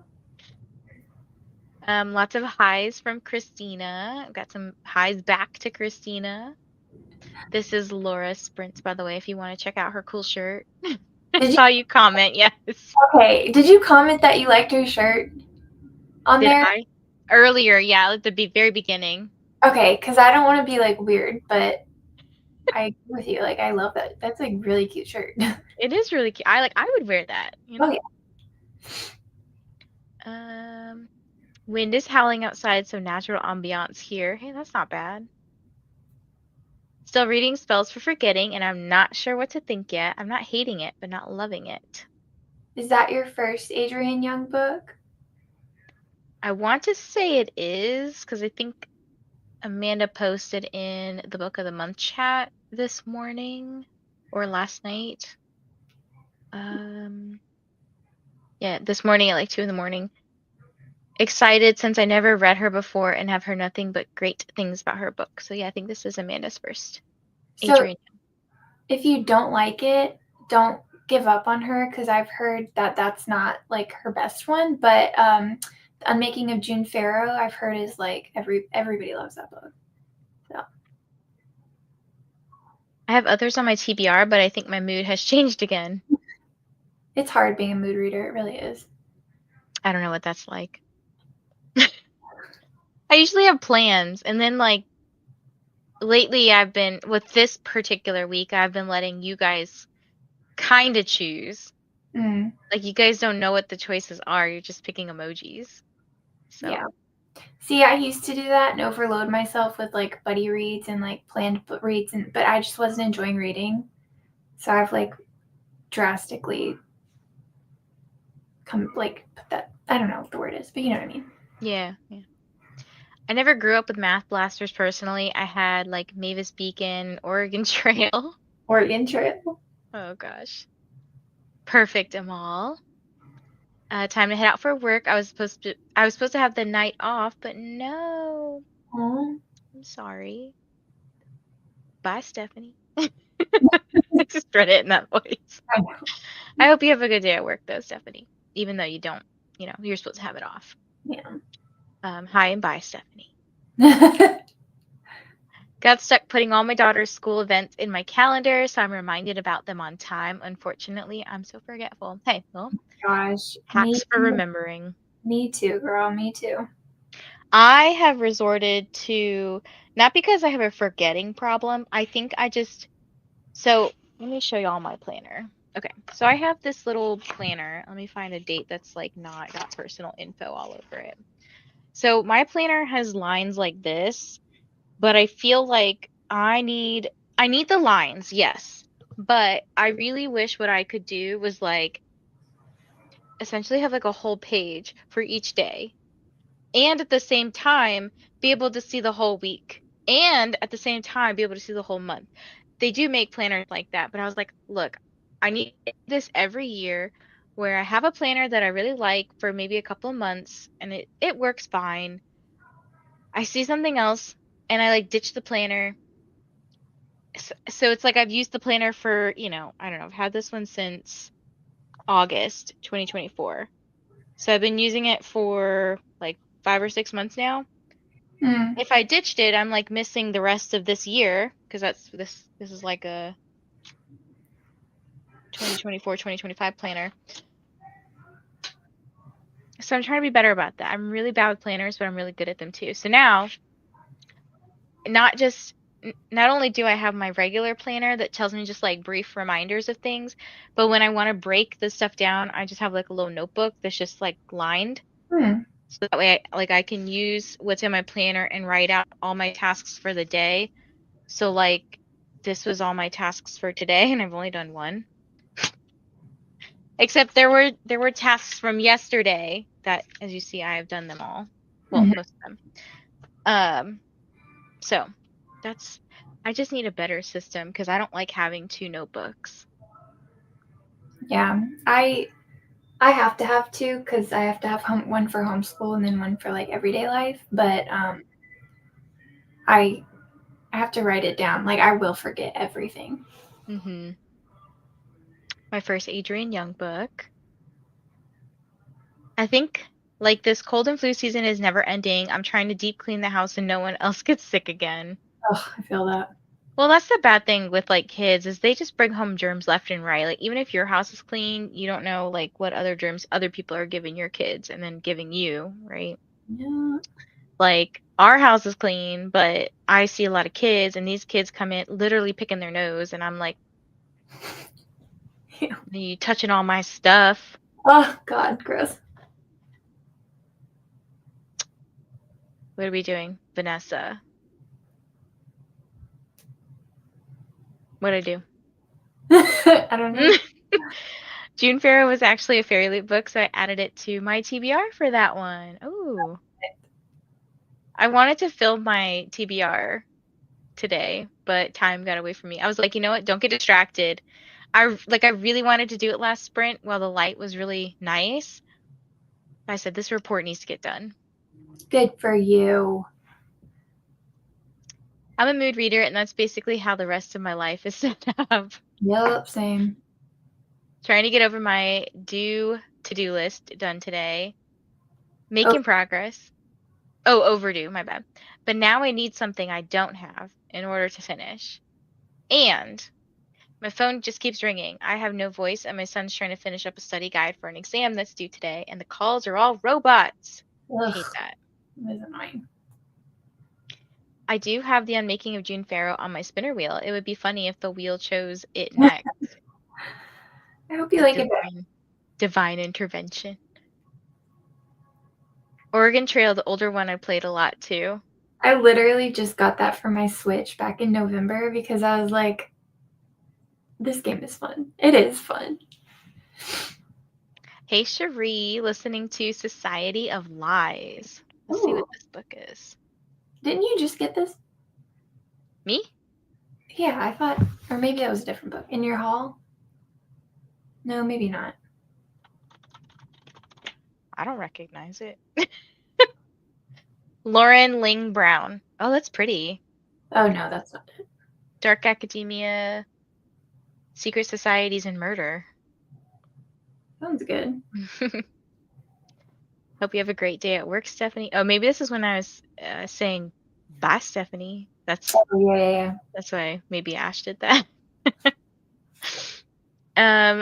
Lots of highs from Christina. I've got some highs back to Christina. This is Laura Sprints, by the way, if you want to check out her cool shirt. I Did you saw you comment, yes. okay? Did you comment that you liked her shirt on Did there? I? Earlier, yeah, at the very beginning. Okay, because I don't want to be like weird, but I agree with you. Like I love that. That's a really cute shirt. It is really cute. I would wear that, Oh yeah. Wind is howling outside, so natural ambiance here. Hey, that's not bad. Still reading Spells for Forgetting, and I'm not sure what to think yet. I'm not hating it, but not loving it. Is that your first Adrienne Young book? I want to say it is, because I think Amanda posted in the Book of the Month chat this morning or last night. Yeah, this morning at like 2 in the morning. Excited since I never read her before and have heard nothing but great things about her book. So yeah, I think this is Amanda's first. So Adrienne. if you don't like it, don't give up on her because I've heard that that's not like her best one. But The Unmaking of June Farrow, I've heard is like everybody loves that book. So I have others on my TBR, but I think my mood has changed again. it's hard being a mood reader. It really is. I don't know what that's like. I usually have plans, and then like lately with this particular week, I've been letting you guys kind of choose. Mm, Like, you guys don't know what the choices are. You're just picking emojis. yeah. So, See, I used to do that and overload myself with like buddy reads and like planned book reads, but I just wasn't enjoying reading. So I've like drastically put that. I don't know what the word is, but you know what I mean. yeah. I never grew up with math blasters personally. I had like Mavis Beacon, Oregon Trail. Oregon Trail. Oh gosh. Perfect Amal. Time to head out for work. I was supposed to have the night off, but no. Oh. I'm sorry. Bye, Stephanie. I just read it in that voice. I know. I hope you have a good day at work though, Stephanie. Even though you don't, you're supposed to have it off. Yeah. Hi and bye, Stephanie. Got stuck putting all my daughter's school events in my calendar, so I'm reminded about them on time. Unfortunately, I'm so forgetful. Hey, well, Gosh, hacks for remembering. me too, girl. Me too. I have resorted to, not because I have a forgetting problem, I think so let me show y'all my planner. Okay, so I have this little planner. Let me find a date that's like not got personal info all over it. So my planner has lines like this, but I feel like I need the lines, yes. But I really wish what I could do was like essentially have like a whole page for each day. And at the same time be able to see the whole week. And at the same time be able to see the whole month. They do make planners like that, but I was like, look, I need this every year where I have a planner that I really like for maybe a couple of months and it works fine. I see something else and I like ditch the planner. So it's like I've used the planner for, I don't know, I've had this one since August 2024. So I've been using it for like 5 or 6 months now. Mm. If I ditched it, I'm like missing the rest of this year because this is like a 2024, 2025 planner. So I'm trying to be better about that. I'm really bad with planners, but I'm really good at them too. So now, not just not only do I have my regular planner that tells me just like brief reminders of things, but when I want to break the stuff down, I just have like a little notebook that's just like lined. Mm. So that way I can use what's in my planner and write out all my tasks for the day. So like this was all my tasks for today and I've only done one. Except there were tasks from yesterday that, as you see, I have done them all. Well, Mhm. most of them. Um, so I just need a better system because I don't like having two notebooks. Yeah, I have to have two because I have to have one for homeschool and then one for like everyday life. But I have to write it down. Like I will forget everything. Mm-hmm. My first Adrian Young book. I think like this cold and flu season is never ending. I'm trying to deep clean the house and no one else gets sick again. Oh, I feel that. Well, that's the bad thing with like kids is they just bring home germs left and right. Like even if your house is clean, you don't know like what other germs other people are giving your kids and then giving you, right? Yeah. Like our house is clean, but I see a lot of kids and these kids come in literally picking their nose and I'm like, Yeah. you touching all my stuff. Oh God, gross. What are we doing, Vanessa? What'd I do? I don't know. June Farrow was actually a fairy loot book, so I added it to my TBR for that one. Ooh. I wanted to film my TBR today, but time got away from me. I was like, you know what? Don't get distracted. I really wanted to do it last sprint while the light was really nice. I said this report needs to get done. Good for you. I'm a mood reader, and that's basically how the rest of my life is set up. Yep, same. Trying to get over my to-do list done today. Oh, Making progress. Oh, overdue, my bad. But now I need something I don't have in order to finish. And my phone just keeps ringing. I have no voice, and my son's trying to finish up a study guide for an exam that's due today, and the calls are all robots. I hate ugh, that. it is annoying. I do have the Unmaking of June Farrow on my spinner wheel. It would be funny if the wheel chose it next. I hope you The like it. divine intervention. Oregon Trail, the older one, I played a lot too. I literally just got that for my Switch back in November because I was like, this game is fun. It is fun. Hey, Cherie, listening to Society of Lies. Let's see what Ooh. this book is. Didn't you just get this? Me? Yeah, I thought, or maybe that was a different book. In your hall? No, maybe not. I don't recognize it. Lauren Ling Brown. Oh, that's pretty. Oh, no, that's not it. Dark Academia, Secret Societies, and Murder. Sounds good. Hope you have a great day at work, Stephanie. Oh, maybe this is when I was saying bye, Stephanie. That's Yeah. That's why maybe Ash did that.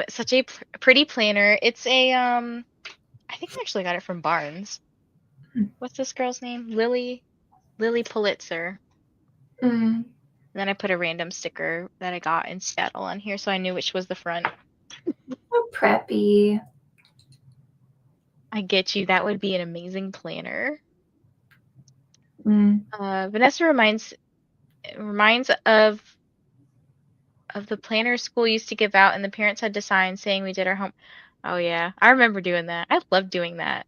Such a pretty planner. It's a I think I actually got it from Barnes. What's this girl's name? Lily Pulitzer. Mm. And then I put a random sticker that I got in Seattle on here so I knew which was the front. So preppy. I get you. That would be an amazing planner. Mm. Vanessa reminds of the planner school used to give out and the parents had to sign saying we did our home. Oh yeah, I remember doing that. I loved doing that.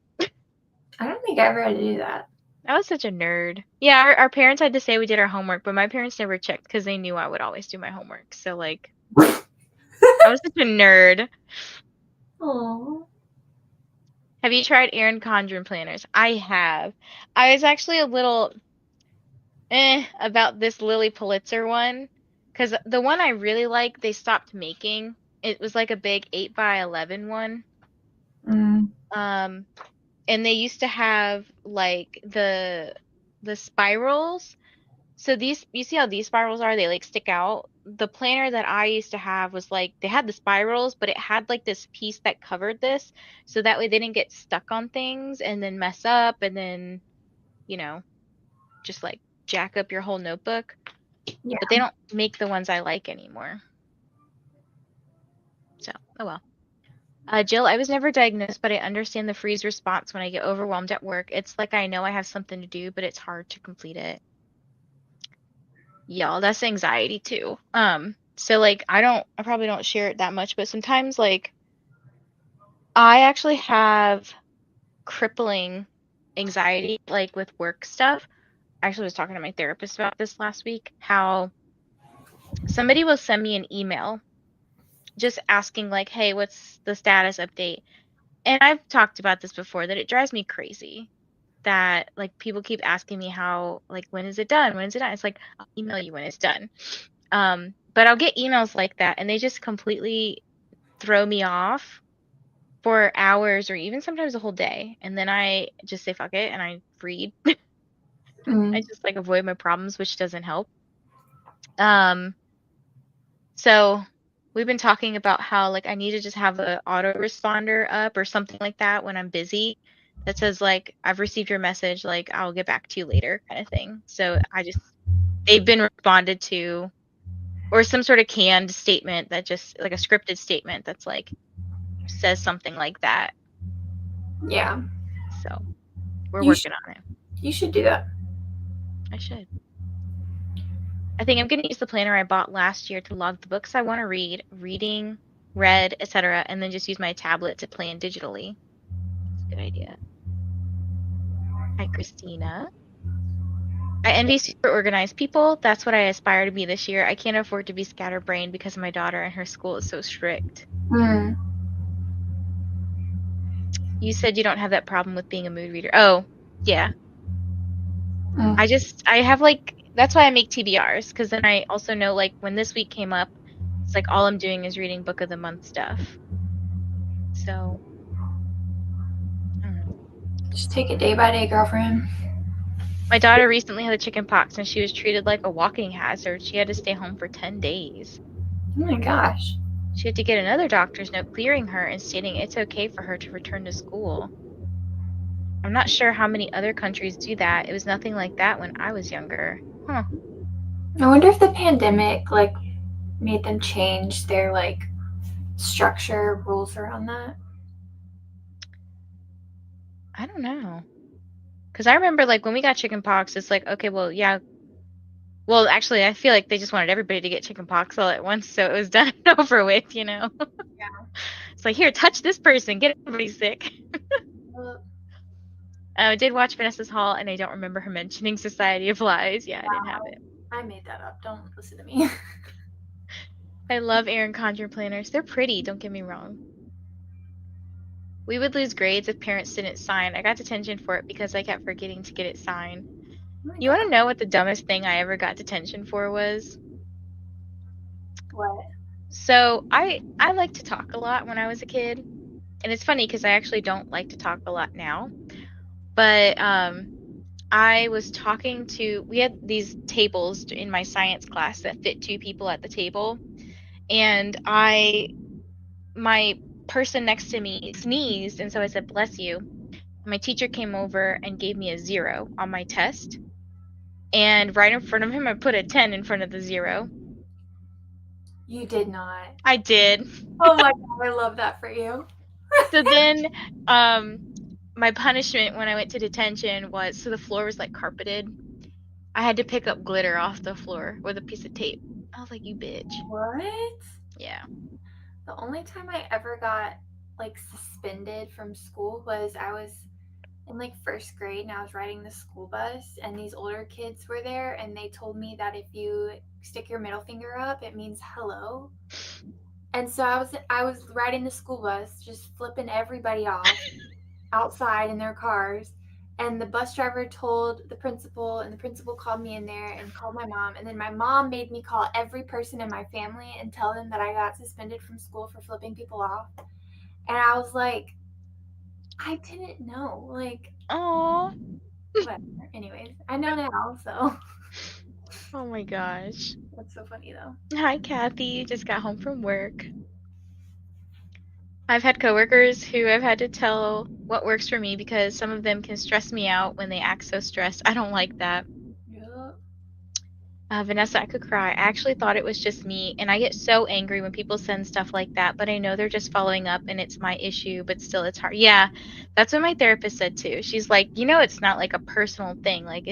I don't think I ever had to do that. I was such a nerd. Yeah, our parents had to say we did our homework, but my parents never checked because they knew I would always do my homework. So like, I was such a nerd. Aww. Have you tried Erin Condren planners? I have. I was actually a little about this Lily Pulitzer one because the one I really like they stopped making. It was like a big 8x11 one. Mm. And they used to have like the spirals. So these, you see how these spirals are? They like stick out. The planner that I used to have was like they had the spirals, but it had like this piece that covered this, so that way they didn't get stuck on things and then mess up and then, you know, just like jack up your whole notebook. Yeah. But they don't make the ones I like anymore. So, oh well. Jill, I was never diagnosed, but I understand the freeze response when I get overwhelmed at work. It's like I know I have something to do, but it's hard to complete it. Y'all, that's anxiety too. So like I probably don't share it that much, but sometimes like I actually have crippling anxiety like with work stuff. I actually was talking to my therapist about this last week, how somebody will send me an email just asking like, "Hey, what's the status update?" And I've talked about this before that it drives me crazy that like people keep asking me how like when is it done? When is it done? It's like I'll email you when it's done. But I'll get emails like that and they just completely throw me off for hours or even sometimes a whole day. And then I just say fuck it and I read. I Mm. just like avoid my problems, which doesn't help. So we've been talking about how like I need to just have a autoresponder up or something like that when I'm busy that says like I've received your message, like I'll get back to you later kind of thing. So they've been responded to or some sort of canned statement that just like a scripted statement that's like says something like that. Yeah. So we're You should, working on it. you should do that. I should. I think I'm going to use the planner I bought last year to log the books I want to read, etc., and then just use my tablet to plan digitally. That's a good idea. Hi, Christina. I envy super organized people. That's what I aspire to be this year. I can't afford to be scatterbrained because my daughter and her school is so strict. Mm. You said you don't have that problem with being a mood reader. Oh, yeah. Mm. I have like, that's why I make TBRs, because then I also know like when this week came up, it's like all I'm doing is reading book of the month stuff. So, I don't know. Just take it day by day, girlfriend. My daughter recently had a chicken pox and she was treated like a walking hazard. She had to stay home for 10 days. Oh my gosh. She had to get another doctor's note clearing her and stating it's okay for her to return to school. I'm not sure how many other countries do that. It was nothing like that when I was younger. Huh. I wonder if the pandemic like made them change their like structure rules around that. I don't know. Because I remember, like, when we got chicken pox, it's like, okay, well, yeah. Well, actually, I feel like they just wanted everybody to get chicken pox all at once, so it was done and over with, you know? Yeah. It's like, here, touch this person, get everybody sick. Uh, I did watch Vanessa's Hall, and I don't remember her mentioning Society of Lies. Yeah, I didn't have it. I made that up. Don't listen to me. I love Erin Condren planners. They're pretty, don't get me wrong. We would lose grades if parents didn't sign. I got detention for it because I kept forgetting to get it signed. Oh my You want God. to know what the dumbest thing I ever got detention for was? What? So I like to talk a lot when I was a kid. And it's funny because I actually don't like to talk a lot now. But I was talking to, we had these tables in my science class that fit 2 people at the table. And my person next to me sneezed. And so I said, bless you. My teacher came over and gave me a 0 on my test. And right in front of him, I put a 10 in front of the 0. You did not. I did. Oh my God, I love that for you. So then, my punishment when I went to detention was, so the floor was like carpeted. I had to pick up glitter off the floor with a piece of tape. I was like, you bitch. What? Yeah. The only time I ever got like suspended from school was I was in like first grade and I was riding the school bus and these older kids were there and they told me that if you stick your middle finger up, it means hello. And so I was riding the school bus, just flipping everybody off outside in their cars. And the bus driver told the principal, and the principal called me in there and called my mom. And then my mom made me call every person in my family and tell them that I got suspended from school for flipping people off. And I was like, I didn't know. Like, Aw. whatever. Anyways, I know now, so Oh my gosh. that's so funny though. Hi, Kathy. Just got home from work. I've had coworkers who I've had to tell what works for me because some of them can stress me out when they act so stressed. I don't like that. Yep. Vanessa, I could cry. I actually thought it was just me, and I get so angry when people send stuff like that, but I know they're just following up and it's my issue, but still it's hard. Yeah, that's what my therapist said too. She's like, it's not like a personal thing. Like,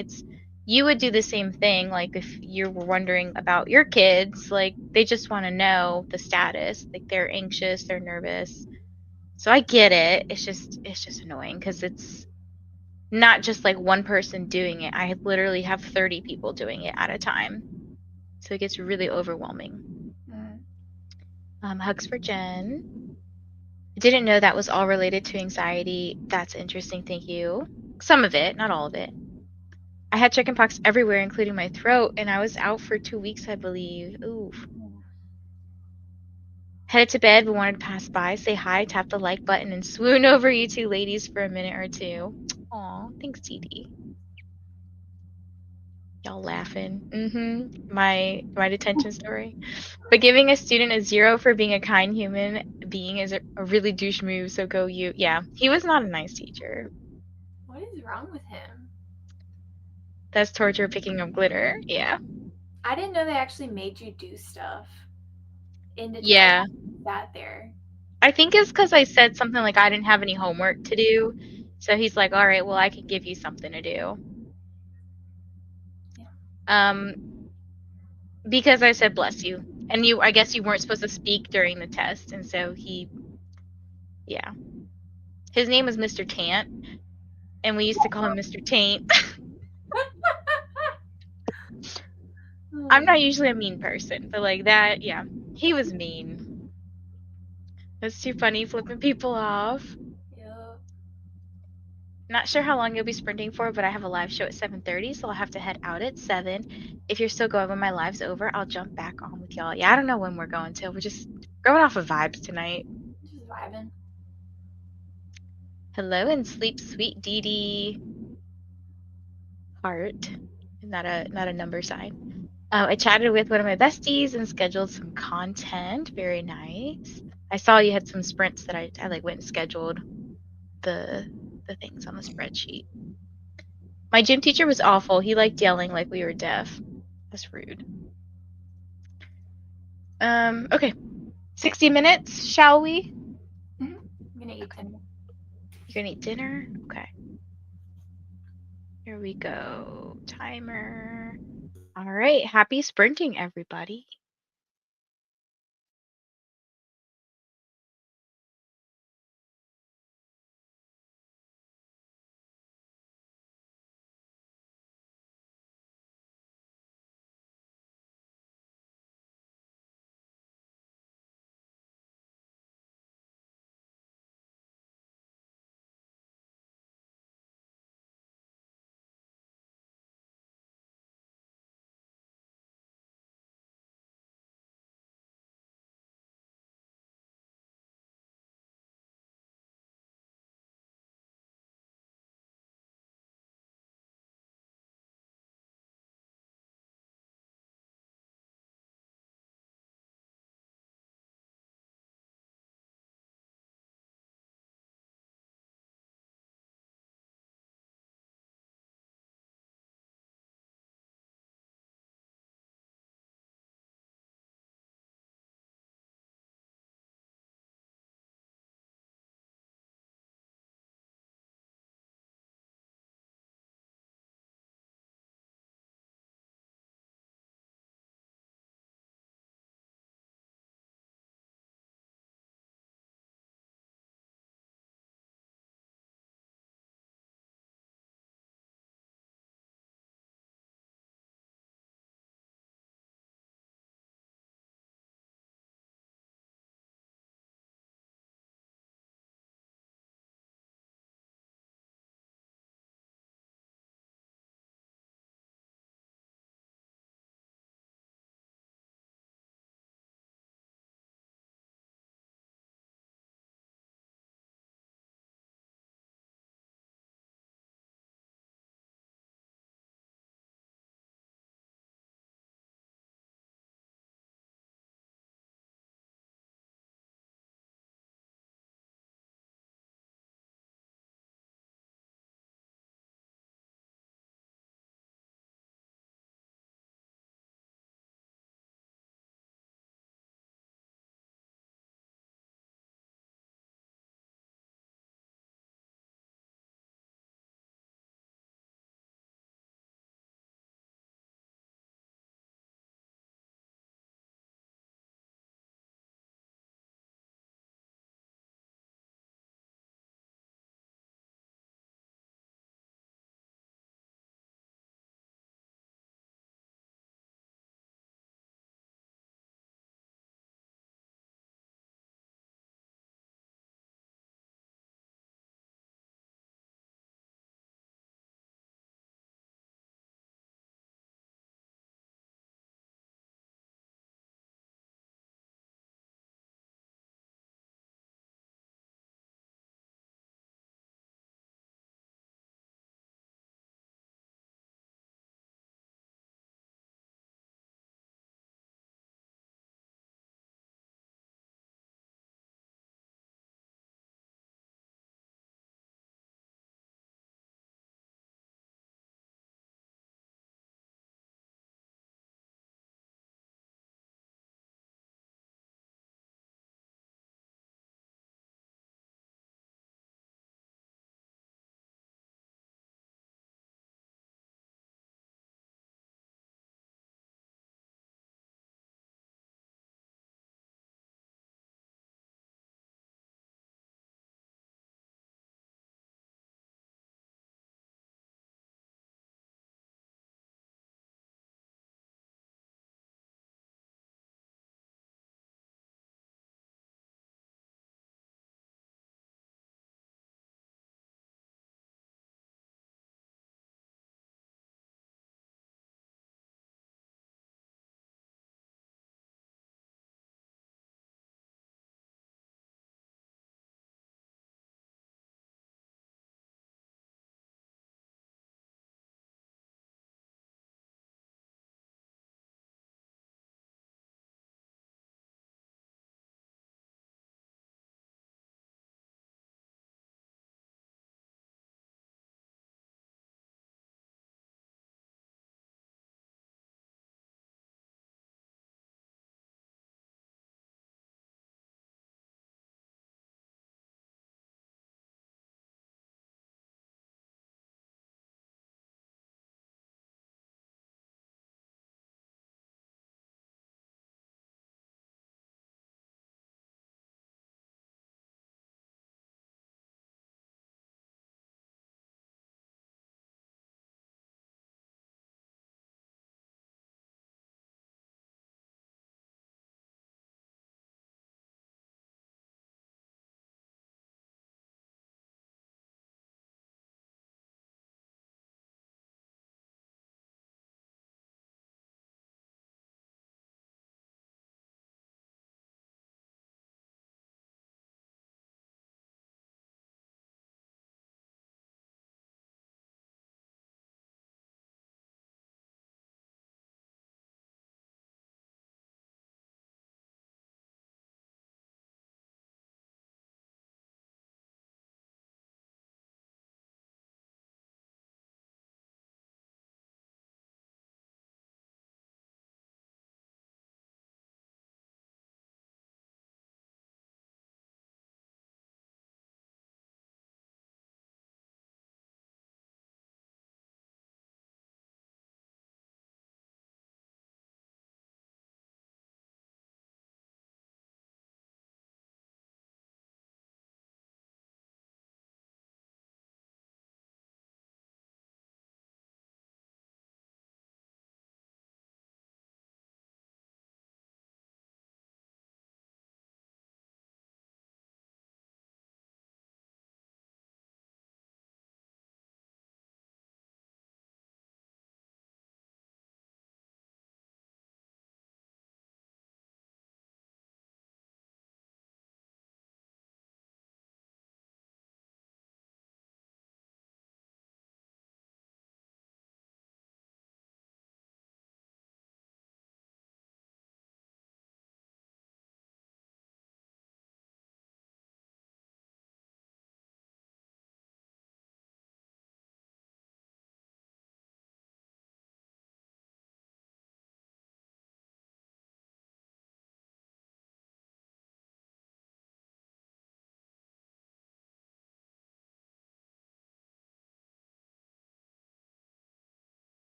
you would do the same thing, like if you were wondering about your kids, like they just want to know the status. Like they're anxious, they're nervous. So I get it. It's just annoying because it's not just like one person doing it. I literally have 30 people doing it at a time. So it gets really overwhelming. Hugs for Jen. I didn't know that was all related to anxiety. That's interesting. Thank you. Some of it, not all of it. I had chickenpox everywhere, including my throat, and I was out for 2 weeks, I believe. Oof. Headed to bed, but wanted to pass by, say hi, tap the like button, and swoon over you 2 ladies for a minute or two. Aw, thanks, TD. Y'all laughing. My detention story. But giving a student a 0 for being a kind human being is a really douche move, so go you. Yeah, he was not a nice teacher. What is wrong with him? That's torture picking up glitter. Yeah. I didn't know they actually made you do stuff in detention. Yeah. Sat there. I think it's because I said something like I didn't have any homework to do. So he's like, all right, well, I can give you something to do. Yeah. Because I said bless you. And I guess you weren't supposed to speak during the test. And so yeah. His name was Mr. Tant. And we used to call him Mr. Taint. I'm not usually a mean person, but like that, yeah. He was mean. That's too funny, flipping people off. Yep. Not sure how long you'll be sprinting for, but I have a live show at 7:30, so I'll have to head out at 7. If you're still going when my live's over, I'll jump back on with y'all. Yeah, I don't know when we're going to. We're just going off of vibes tonight. Just vibing. Hello and sleep sweet Dee Dee. Heart. Not a number sign. I chatted with one of my besties and scheduled some content. Very nice. I saw you had some sprints that I like went and scheduled the things on the spreadsheet. My gym teacher was awful. He liked yelling like we were deaf. That's rude. Okay. 60 minutes, shall we? I'm gonna eat dinner. You're gonna eat dinner? Okay. Here we go. Timer. All right. Happy sprinting, everybody.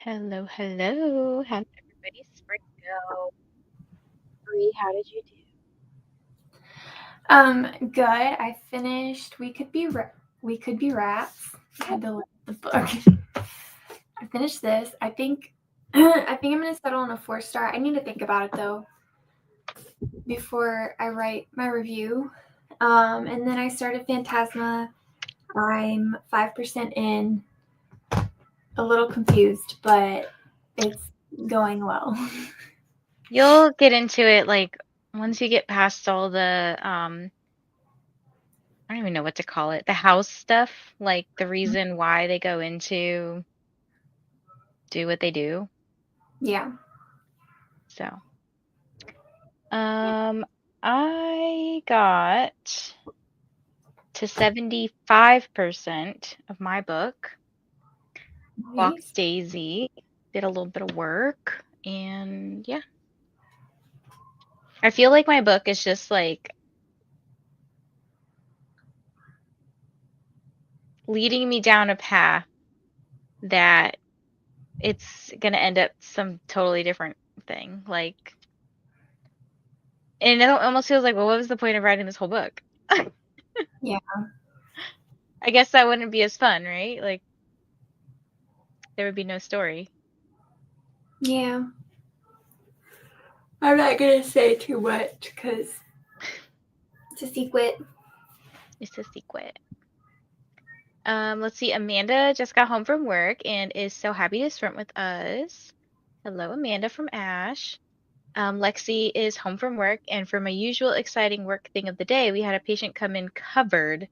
Hello, hello. How's everybody's spring go? Bree, how did you do? Good. I finished We Could Be Rats. I had to look at the book. I finished this. I think I'm gonna settle on a 4-star. I need to think about it though before I write my review. And then I started Phantasma. I'm 5% in. A little confused, but it's going well. You'll get into it like once you get past all the I don't even know what to call it, the house stuff, like the reason why they go into do what they do. Yeah. So, I got to 75% of my book. Walked Nice. Daisy, did a little bit of work, and yeah. I feel like my book is just like leading me down a path that it's gonna end up some totally different thing. Like, and it almost feels like, well, what was the point of writing this whole book? Yeah. I guess that wouldn't be as fun, right? Like, there would be no story. Yeah. I'm not gonna say too much because it's a secret. It's a secret. Let's see. Amanda just got home from work and is so happy to sprint with us. Hello, Amanda from Ash. Lexi is home from work, and for my usual exciting work thing of the day, we had a patient come in covered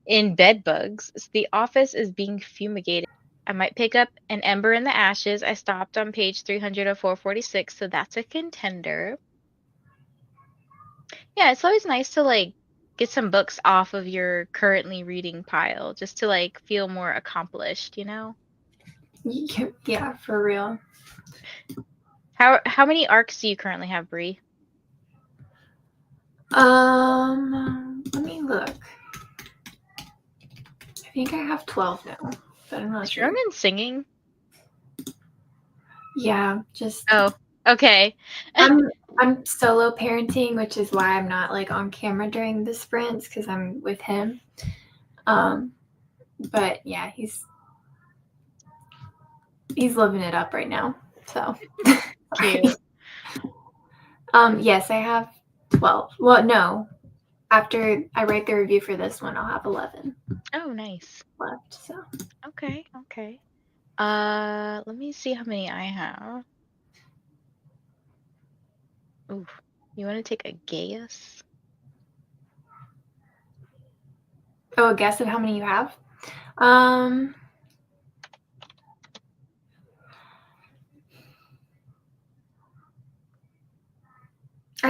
in bed bugs. So the office is being fumigated. I might pick up an ember in the ashes. I stopped on page 300 of 446, so that's a contender. Yeah, it's always nice to like get some books off of your currently reading pile just to like feel more accomplished, you know? Yeah, for real. How many arcs do you currently have, Bree? Let me look. I think I have 12 now, but I'm not Is sure. Ronan singing? Yeah, just Oh, okay. I'm solo parenting, which is why I'm not like on camera during the sprints because I'm with him. But yeah, he's living it up right now. So Cute. yes, I have 12. Well, no. After I write the review for this one, I'll have 11 Oh, nice. left. So Okay, okay. Let me see how many I have. Ooh, you want to take a guess? oh, a guess of how many you have? I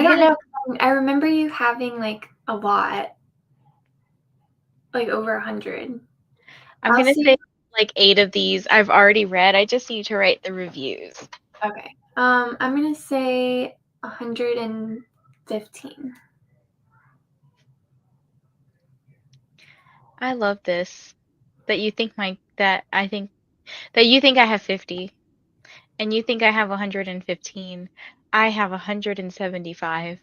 don't know. I remember you having like a lot, like over 100. I'm I'll gonna see. say like 8 of these I've already read. I just need to write the reviews. Okay. I'm gonna say 115. I love this. That you think that you think I have 50 and you think I have 115. I have 175.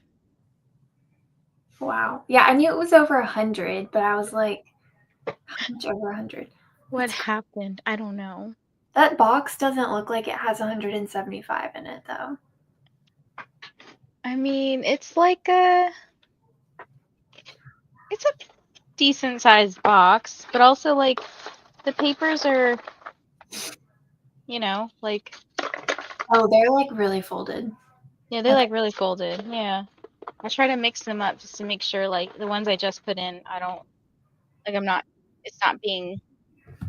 Wow. Yeah, I knew it was over 100, but I was like, how much over 100? What happened? I don't know. That box doesn't look like it has 175 in it, though. I mean, it's a decent sized box, but also like the papers are, you know, like Oh, they're like really folded. yeah, they're Okay. like really folded. Yeah. I try to mix them up just to make sure like the ones I just put in, I don't like I'm not it's not being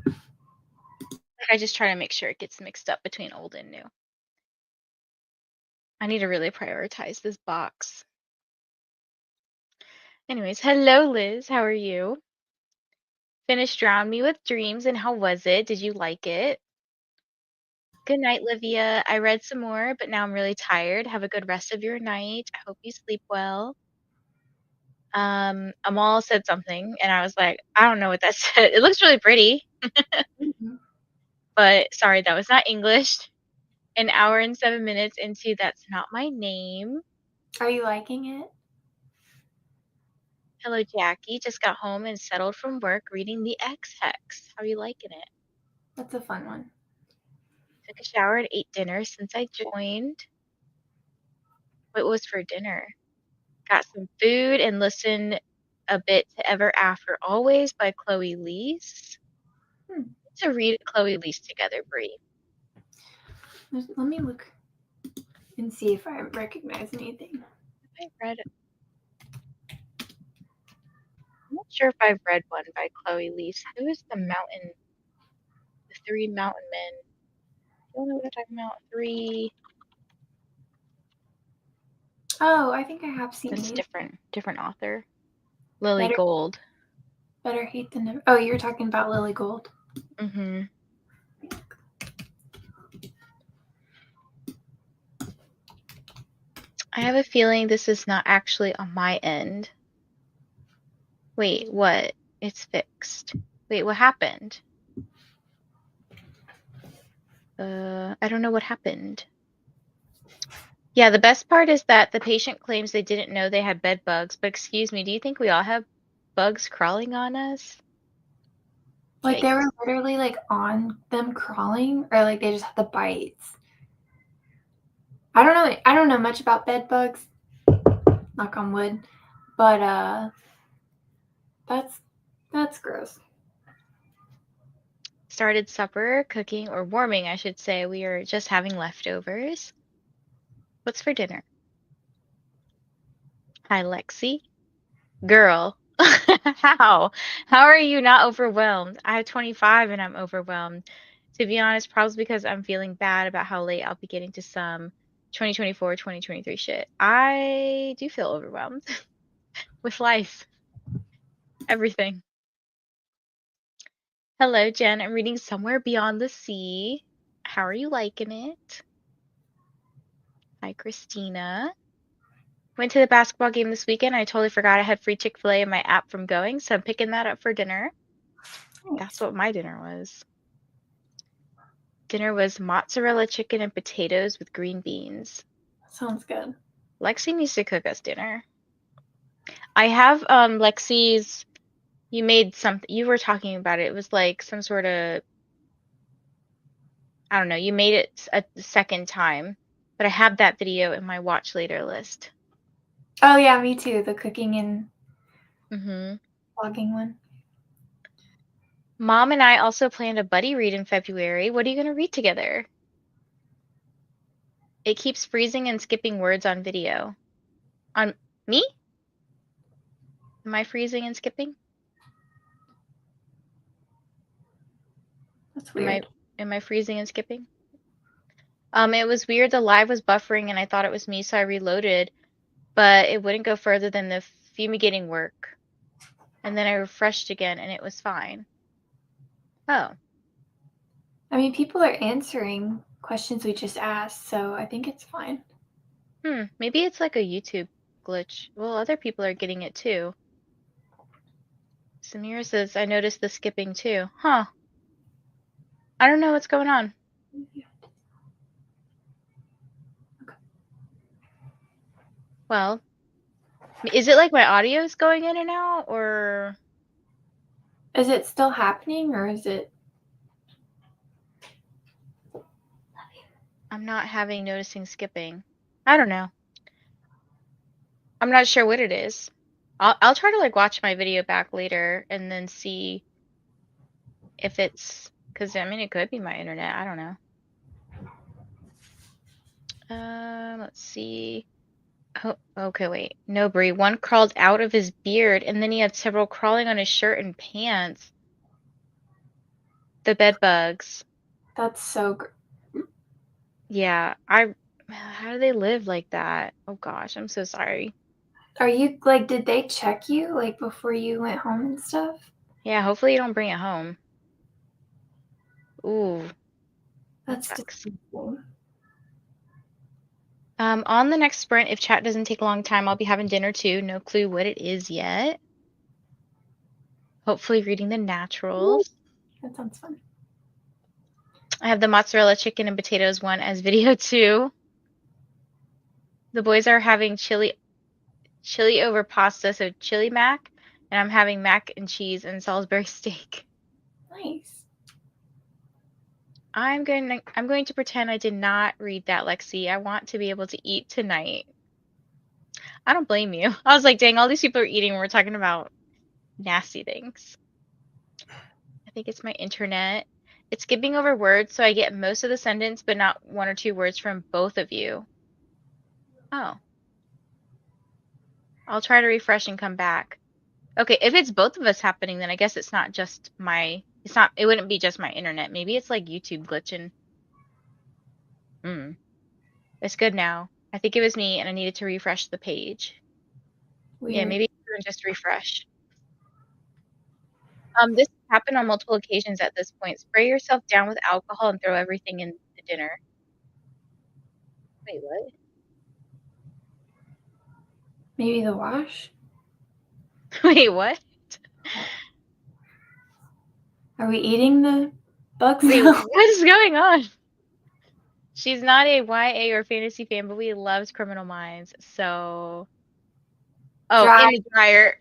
like I just try to make sure it gets mixed up between old and new. I need to really prioritize this box. Anyways, hello Liz, how are you? Finished Drown Me with Dreams and how was it? Did you like it? Good night, Livia. I read some more, but now I'm really tired. Have a good rest of your night. I hope you sleep well. Amal said something, and I was like, I don't know what that said. It looks really pretty, Mhm. but sorry, that was not English. An hour and 7 minutes into That's Not My Name. Are you liking it? Hello, Jackie. Just got home and settled from work reading the X-Hex. How are you liking it? That's a fun one. Took a shower and ate dinner since I joined. What was for dinner? Got some food and listened a bit to Ever After Always by Chloe Leese. To read Chloe Leese together, Brie. Let me look and see if I recognize anything. I read it. I'm not sure if I've read one by Chloe Leese. Who is the three mountain men? I don't know what I'm talking about. Three. Oh, I think I have seen That's these. different author. Lily Gold. Better Hate Than Never. Oh, you're talking about Lily Gold. Mm-hmm. I have a feeling this is not actually on my end. Wait, what? It's fixed. Wait, what happened? I don't know what happened. Yeah, the best part is that the patient claims they didn't know they had bed bugs, but excuse me, do you think we all have bugs crawling on us? Like, Yikes. they were literally, like, on them crawling, or, like, they just had the bites. I don't know much about bed bugs, knock on wood, but, that's gross. Started supper, cooking, or warming, I should say. We are just having leftovers. What's for dinner? Hi, Lexi. Girl, how? How are you not overwhelmed? I have 25 and I'm overwhelmed. To be honest, probably because I'm feeling bad about how late I'll be getting to some 2024, 2023 shit. I do feel overwhelmed with life, everything. Hello, Jen. I'm reading Somewhere Beyond the Sea. How are you liking it? Hi, Christina. Went to the basketball game this weekend. I totally forgot I had free Chick-fil-A in my app from going, so I'm picking that up for dinner. That's what my dinner was. Dinner was mozzarella chicken and potatoes with green beans. Sounds good. Lexi needs to cook us dinner. I have Lexi's. You made something. You were talking about it. It was like some sort of. I don't know. You made it a second time, but I have that video in my watch later list. Oh yeah, me too. The cooking and vlogging one. Mom and I also planned a buddy read in February. What are you going to read together? It keeps freezing and skipping words on video. On me? Am I freezing and skipping? That's weird. Am I freezing and skipping? It was weird. The live was buffering and I thought it was me, so I reloaded, but it wouldn't go further than the fumigating work. And then I refreshed again and it was fine. Oh. I mean, people are answering questions we just asked, so I think it's fine. Maybe it's like a YouTube glitch. Well, other people are getting it too. Samir says, I noticed the skipping too. Huh. I don't know what's going on. Okay. Well, is it like my audio is going in and out, or? Is it still happening, or is it? I'm not noticing skipping. I don't know. I'm not sure what it is. I'll try to like watch my video back later and then see if it's because I mean it could be my internet. I don't know. Let's see. Oh, okay, wait. No, Brie. One crawled out of his beard, and then he had several crawling on his shirt and pants. The bed bugs. That's so. Yeah, how do they live like that? Oh gosh, I'm so sorry. Are you like? Did they check you like before you went home and stuff? Yeah, hopefully you don't bring it home. Ooh, that sucks. Disgusting. On the next sprint, if chat doesn't take a long time, I'll be having dinner too. No clue what it is yet. Hopefully reading the naturals. That sounds fun. I have the mozzarella chicken and potatoes one as video 2. The boys are having chili over pasta, so chili mac, and I'm having mac and cheese and Salisbury steak. Nice. I'm going to pretend I did not read that, Lexi. I want to be able to eat tonight. I don't blame you. I was like, dang, all these people are eating when we're talking about nasty things. I think it's my internet. It's skipping over words, so I get most of the sentence, but not 1 or 2 words from both of you. Oh. I'll try to refresh and come back. Okay, if it's both of us happening, then I guess it's not just it wouldn't be just my internet. Maybe it's like YouTube glitching. It's good now. I think it was me and I needed to refresh the page. Weird. Yeah, maybe just refresh. This happened on multiple occasions at this point. Spray yourself down with alcohol and throw everything in the dinner. Wait, what? Maybe the wash? Wait, what? Are we eating the bugs Wait, now? what is going on? She's not a YA or fantasy fan, but we loves Criminal Minds, so... Oh, Dry. in the dryer.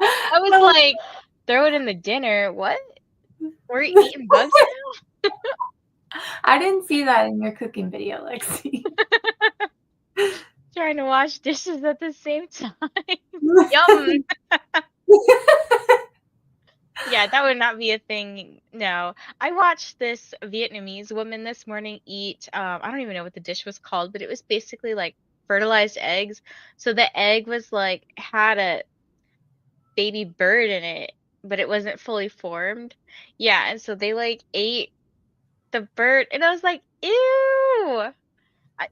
I was like, throw it in the dinner. What? We're eating bugs now? I didn't see that in your cooking video, Lexi. Trying to wash dishes at the same time. Yum! Yeah, that would not be a thing. No. I watched this Vietnamese woman this morning eat, I don't even know what the dish was called, but it was basically like fertilized eggs. So the egg was like, had a baby bird in it, but it wasn't fully formed. Yeah, and so they like ate the bird, and I was like, ew!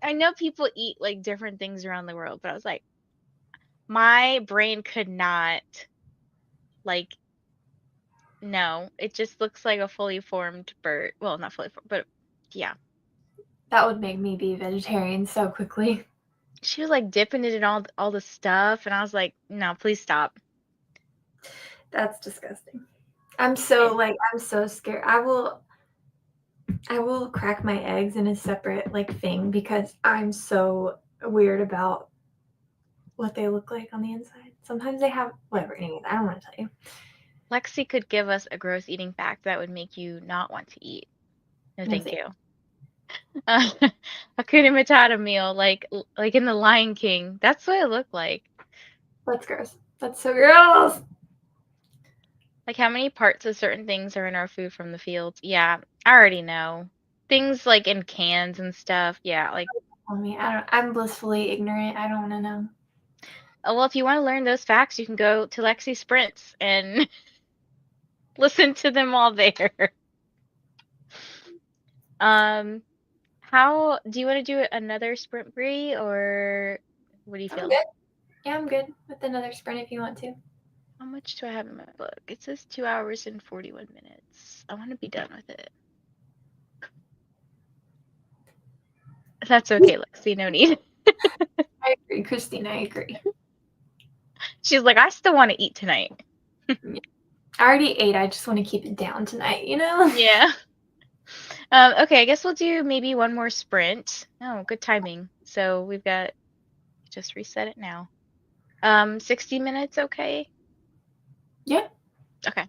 I know people eat like different things around the world, but I was like, my brain could not, like, no, it just looks like a fully formed bird. Well, not fully formed, but yeah. That would make me be vegetarian so quickly. She was like dipping it in all the stuff, and I was like, no, please stop. That's disgusting. I'm so scared. I will crack my eggs in a separate like thing because I'm so weird about what they look like on the inside. Sometimes they have whatever. Anyways, I don't want to tell you. Lexi could give us a gross eating fact that would make you not want to eat. No, thank you. Hakuna Matata meal, like in the Lion King. That's what it looked like. That's gross. That's so gross. Like how many parts of certain things are in our food from the fields? Yeah, I already know. Things like in cans and stuff. Yeah, like. Tell me, I'm blissfully ignorant. I don't want to know. Oh, well, if you want to learn those facts, you can go to Lexi Sprints and listen to them all there. How do you want to do another sprint, Bree, or what do you feel? I'm good. Yeah, I'm good with another sprint if you want to. How much do I have in my book? It says 2 hours and 41 minutes. I want to be done with it. That's okay, Lexi. No need. I agree, Christine. I agree. She's like, I still want to eat tonight. I already ate. I just want to keep it down tonight, you know? Yeah. Okay, I guess we'll do maybe one more sprint. Oh, good timing. So we've got, just reset it now. 60 minutes, okay? Yeah. Okay.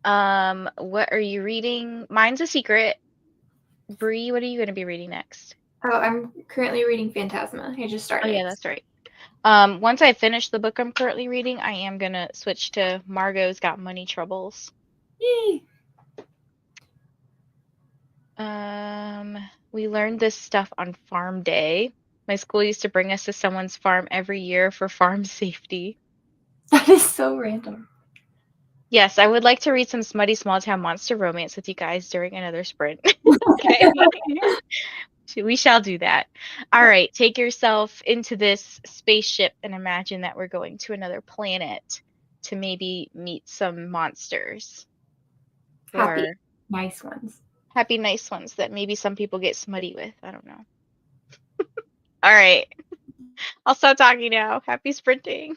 What are you reading? Mine's a secret. Bree, what are you going to be reading next? Oh, I'm currently reading Phantasma. I just started. Oh, yeah, that's right. Once I finish the book I'm currently reading, I am going to switch to Margot's Got Money Troubles. Yay! We learned this stuff on Farm Day. My school used to bring us to someone's farm every year for farm safety. That is so random. Yes, I would like to read some smutty small town monster romance with you guys during another sprint. Okay. We shall do that. All right, take yourself into this spaceship and imagine that we're going to another planet to maybe meet some monsters. Happy, nice ones. Happy, nice ones that maybe some people get smutty with. I don't know. All right. I'll stop talking now. Happy sprinting.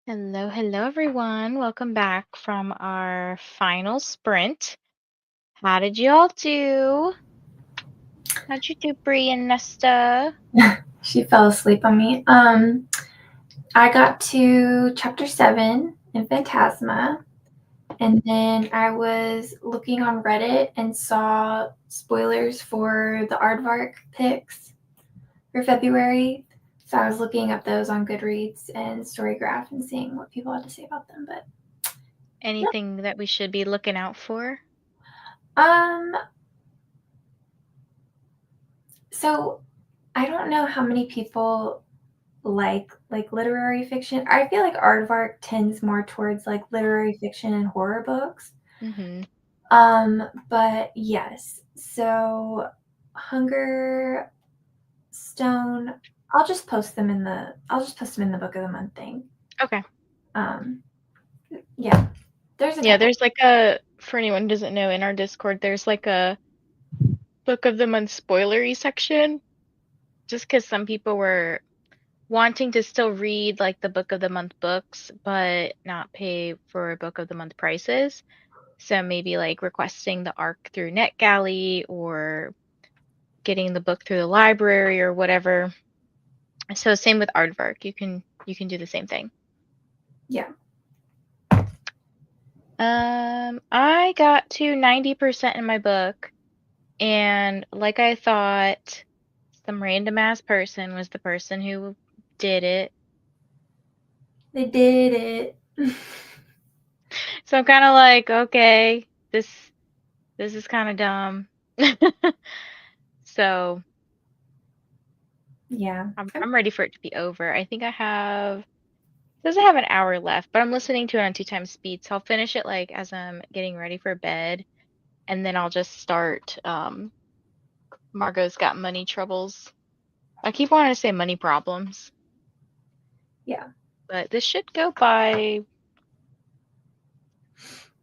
Hello, hello everyone. Welcome back from our final sprint. How did you all do? How'd you do, Bree and Nesta? She fell asleep on me. I got to chapter 7 in Phantasma, and then I was looking on Reddit and saw spoilers for the Aardvark picks for February. So I was looking up those on Goodreads and Storygraph and seeing what people had to say about them. But Anything that we should be looking out for? um, so I don't know how many people like literary fiction. I feel like Aardvark tends more towards like literary fiction and horror books. Mm-hmm. But yes. So Hunger Stone, I'll just post them in the book of the month thing. Okay. Um yeah. There's a Yeah, couple. there's for anyone who doesn't know, in our Discord, there's a book of the month spoilery section. Just because some people were wanting to still read the book of the month books, but not pay for book of the month prices. So maybe requesting the ARC through NetGalley or getting the book through the library or whatever. So same with Aardvark. You can do the same thing. Yeah. I got to 90% in my book, and like I thought, some random ass person was the person who did it. They did it. So I'm kind of like, okay, this is kind of dumb. So Yeah. I'm ready for it to be over. I think doesn't have an hour left, but I'm listening to it on 2 times speed, so I'll finish it as I'm getting ready for bed, and then I'll just start Margot's Got Money Troubles. I keep wanting to say money problems, Yeah. but this should go by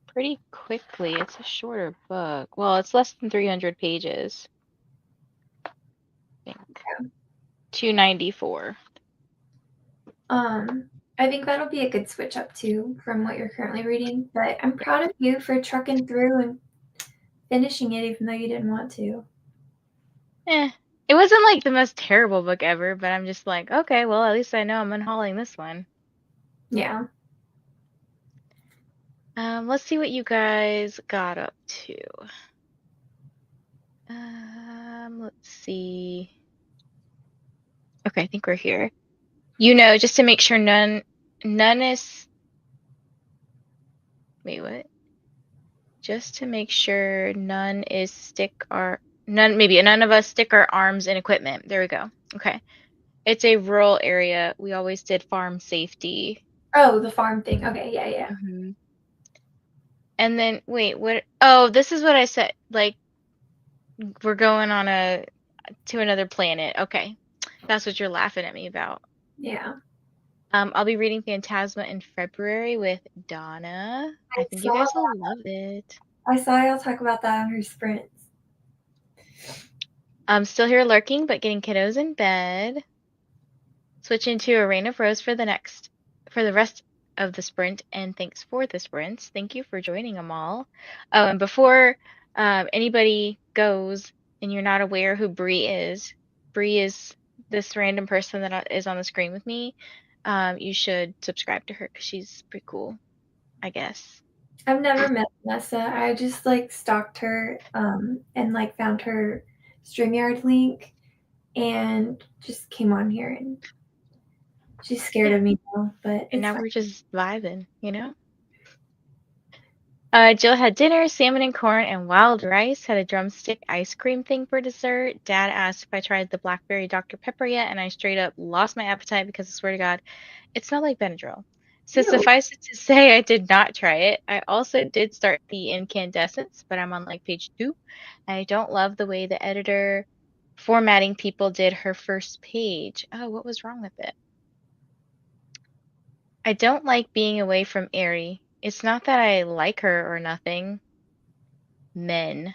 pretty quickly. It's a shorter book. Well, it's less than 300 pages, I think. 294. I think that'll be a good switch up too from what you're currently reading. But I'm proud of you for trucking through and finishing it even though you didn't want to. Eh. It wasn't the most terrible book ever, but I'm just like, okay, well, at least I know I'm unhauling this one. Yeah. Let's see what you guys got up to. Let's see. Okay, I think we're here. Just to make sure none is, wait, what? Just to make sure none of us stick our arms in equipment. There we go. Okay. It's a rural area. We always did farm safety. Oh, the farm thing. Okay, yeah, yeah. Hmm. And then, wait, what? Oh, this is what I said. We're going to another planet. Okay. That's what you're laughing at me about. Yeah. I'll be reading Phantasma in February with Donna. I think you Saw guys will love it. I saw y'all talk about that on her sprints. I'm still here lurking, but getting kiddos in bed. Switching to a Rain of Rose for the rest of the sprint, and thanks for the sprints. Thank you for joining them all. Oh, and before anybody goes and you're not aware who Bree is this random person that is on the screen with me. You should subscribe to her because she's pretty cool, I guess. I've never met Vanessa. I just stalked her and found her StreamYard link and just came on here and she's scared Yeah, of me now, but and it's now fine. we're just vibing. Jill had dinner, salmon and corn, and wild rice. Had a drumstick ice cream thing for dessert. Dad asked if I tried the blackberry Dr. Pepper yet, and I straight up lost my appetite because I swear to God, it smelled like Benadryl. So Ew. suffice it to say, I did not try it. I also did start the incandescents, but I'm on page 2. I don't love the way the editor formatting people did her first page. Oh, what was wrong with it? I don't like being away from Aerie. It's not that I like her or nothing. Men.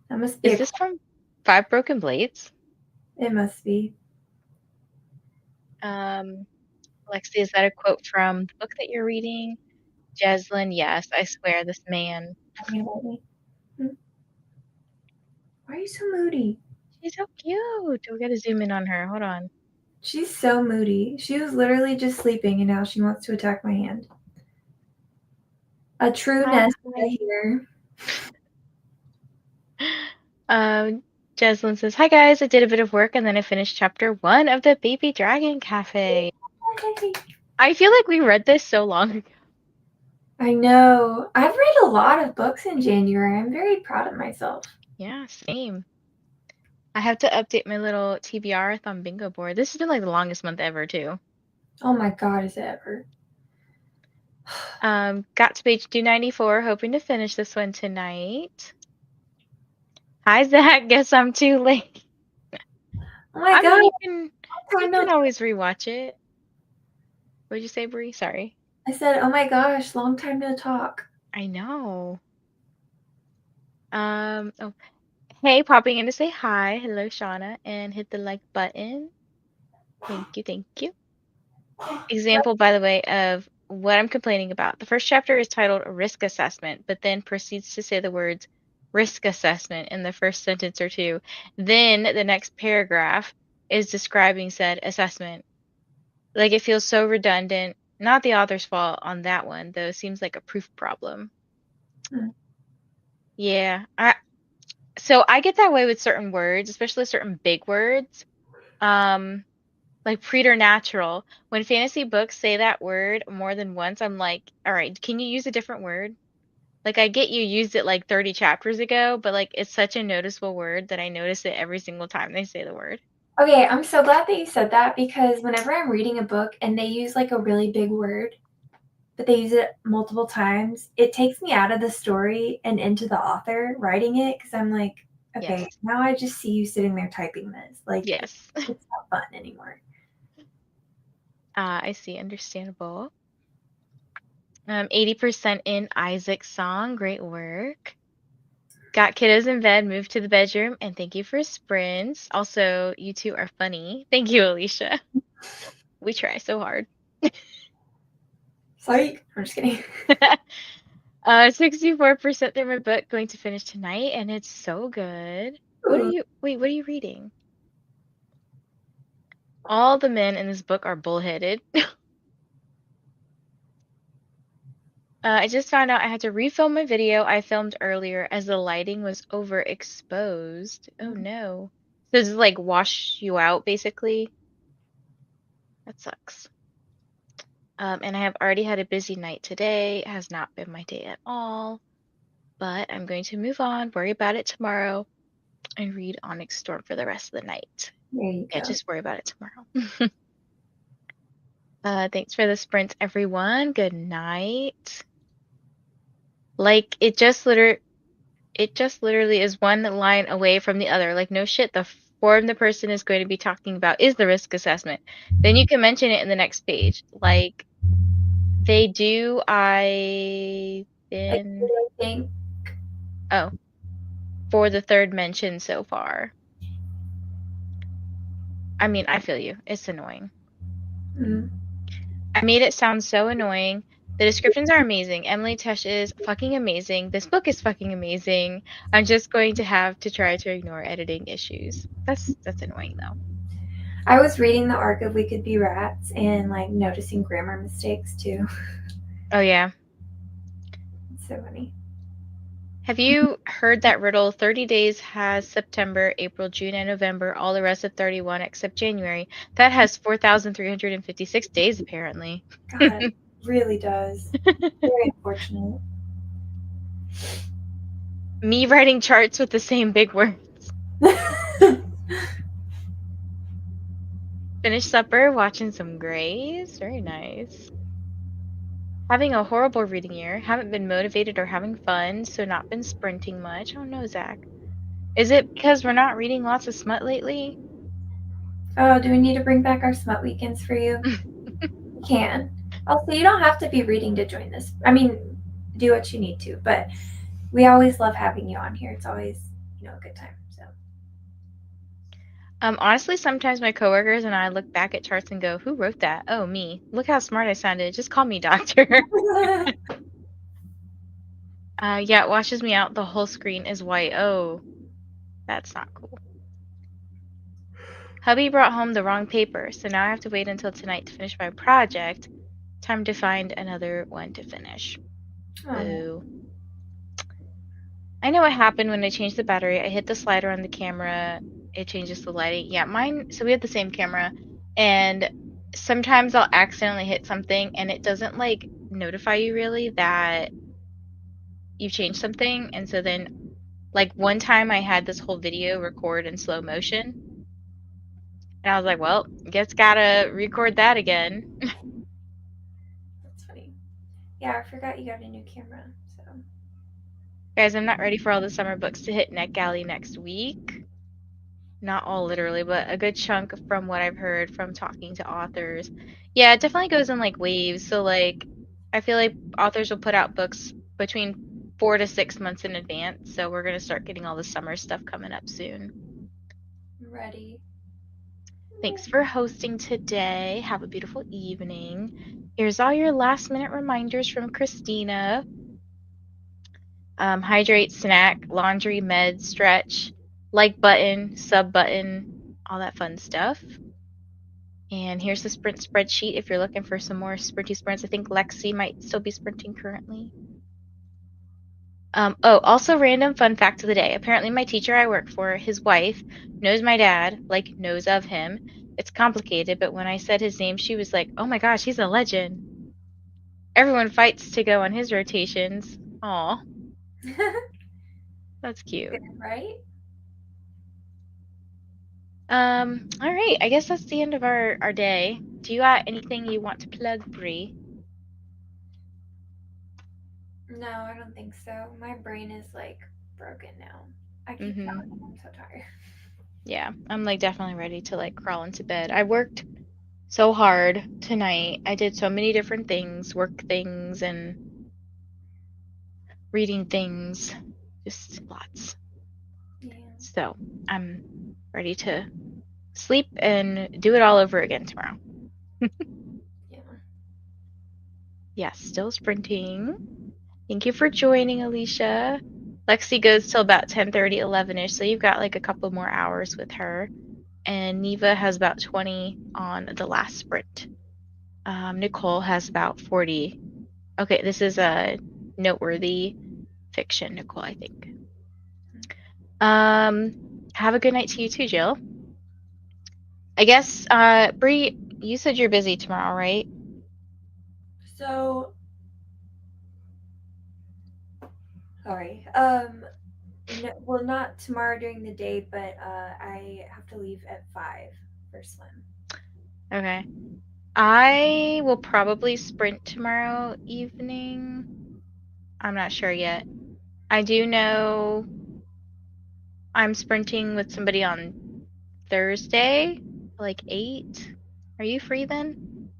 That must be Is a this from Five Broken Blades? it must be. Um, Lexi, is that a quote from the book that you're reading? Jeslyn, yes, I swear, this man. Why are you so moody? She's so cute. We gotta zoom in on her. Hold on. She's so moody. She was literally just sleeping and now she wants to attack my hand. A true nest Hi. here. Jeslyn says, "Hi guys, I did a bit of work and then I finished chapter 1 of the Baby Dragon Cafe." I feel like we read this so long ago. I know. I've read a lot of books in January. I'm very proud of myself. Yeah, same. I have to update my little TBR-a-thon bingo board. This has been like the longest month ever, too. Oh my god, is it ever? Got to page 294, hoping to finish this one tonight. Hi, Zach. Guess I'm too late. Oh my I god. mean, you No. can always rewatch it. What'd you say, Brie? Sorry. I said, oh my gosh, long time no talk. I know. Oh, hey, popping in to say hi. Hello, Shauna, and hit the like button. Thank you, thank you. Example, by the way, of what I'm complaining about. The first chapter is titled Risk Assessment, but then proceeds to say the words risk assessment in the first sentence or two. Then the next paragraph is describing said assessment. Like it feels so redundant. Not the author's fault on that one, though. It seems like a proof problem. Yeah, so I get that way with certain words, especially certain big words. Like preternatural. When fantasy books say that word more than once, I'm like, all right, can you use a different word? Like I get you used it like 30 chapters ago, but like it's such a noticeable word that I notice it every single time they say the word. Okay, I'm so glad that you said that because whenever I'm reading a book and they use like a really big word, but they use it multiple times, it takes me out of the story and into the author writing it because I'm like, okay, Yes. now I just see you sitting there typing this. Like, Yes. it's not fun anymore. I see. Understandable. 80% in Isaac's song. Great work. Got kiddos in bed, moved to the bedroom, and thank you for sprints. Also, you two are funny. Thank you, Alicia. We try so hard. Psych. I'm just kidding. 64% through my book, going to finish tonight, and it's so good. What are you reading? All the men in this book are bullheaded. I just found out I had to refilm my video I filmed earlier as the lighting was overexposed. Oh no. So does it like wash you out basically? That sucks. And I have already had a busy night today. It has not been my day at all. But I'm going to move on, worry about it tomorrow, and read Onyx Storm for the rest of the night. There you Yeah, go. just worry about it tomorrow. Thanks for the sprint, everyone. Good night. Like it just literally is one line away from the other. Like no shit, the form the person is going to be talking about is the risk assessment. Then you can mention it in the next page. Like they do. I think. oh, for the third mention so far. I mean, I feel you. It's annoying. Mm. I made it sound so annoying. The descriptions are amazing. Emily Tesh is fucking amazing. This book is fucking amazing. I'm just going to have to try to ignore editing issues. That's annoying though. I was reading the arc of We Could Be Rats and like noticing grammar mistakes too. Oh yeah. It's so funny. Have you heard that riddle? 30 days has September, April, June, and November, all the rest of 31 except January. That has 4,356 days, apparently. God, it really does. Very unfortunate. Me writing charts with the same big words. Finished supper, watching some Grays. Very nice. Having a horrible reading year. Haven't been motivated or having fun, so not been sprinting much. Oh no, Zach. Is it because we're not reading lots of smut lately? Oh, do we need to bring back our smut weekends for you? We can. Also, you don't have to be reading to join this. I mean, do what you need to, but we always love having you on here. It's always, a good time. So Honestly, sometimes my coworkers and I look back at charts and go, "Who wrote that? Oh, me. Look how smart I sounded. Just call me doctor." Yeah, it washes me out. The whole screen is white. Oh, that's not cool. Hubby brought home the wrong paper, so now I have to wait until tonight to finish my project. Time to find another one to finish. Boo. I know what happened when I changed the battery. I hit the slider on the camera. It changes the lighting. Yeah, mine. So we have the same camera, and sometimes I'll accidentally hit something, and it doesn't like notify you really that you've changed something. And so then, like one time, I had this whole video record in slow motion, and I was like, "Well, guess gotta record that again." That's funny. Yeah, I forgot you got a new camera. So Guys, I'm not ready for all the summer books to hit NetGalley next week. Not all literally, but a good chunk from what I've heard from talking to authors. Yeah, it definitely goes in like waves. So like I feel like authors will put out books between 4 to 6 months in advance. So we're gonna start getting all the summer stuff coming up soon. ready. Thanks for hosting today. Have a beautiful evening. Here's all your last minute reminders from Christina. Hydrate, snack, laundry, meds, stretch, like button, sub button, all that fun stuff. And here's the sprint spreadsheet if you're looking for some more sprinty sprints. I think Lexi might still be sprinting currently. Also random fun fact of the day. Apparently my teacher I work for, his wife, knows my dad, like knows of him. It's complicated, but when I said his name, she was like, "Oh my gosh, he's a legend." Everyone fights to go on his rotations. Aw, that's cute. Good, right? All right, I guess that's the end of our day. Do you got anything you want to plug, Bree? No, I don't think so. My brain is like broken now. I keep Mm-hmm. yawning. I'm so tired. Yeah, I'm like definitely ready to like crawl into bed. I worked so hard tonight. I did so many different things, work things and reading things, just lots. Yeah. So I'm ready to sleep and do it all over again tomorrow. Yeah. Yes, still sprinting. Thank you for joining, Alicia. Lexi goes till about 10:30, 11ish, so you've got like a couple more hours with her. And Neva has about 20 on the last sprint. Nicole has about 40. Okay, this is a noteworthy fiction, Nicole, I think. Have a good night to you too, Jill. I guess, Bree, you said you're busy tomorrow, right? So, sorry. No, well, not tomorrow during the day, but I have to leave at 5 for swim. Okay. I will probably sprint tomorrow evening. I'm not sure yet. I do know I'm sprinting with somebody on Thursday, like 8. Are you free then?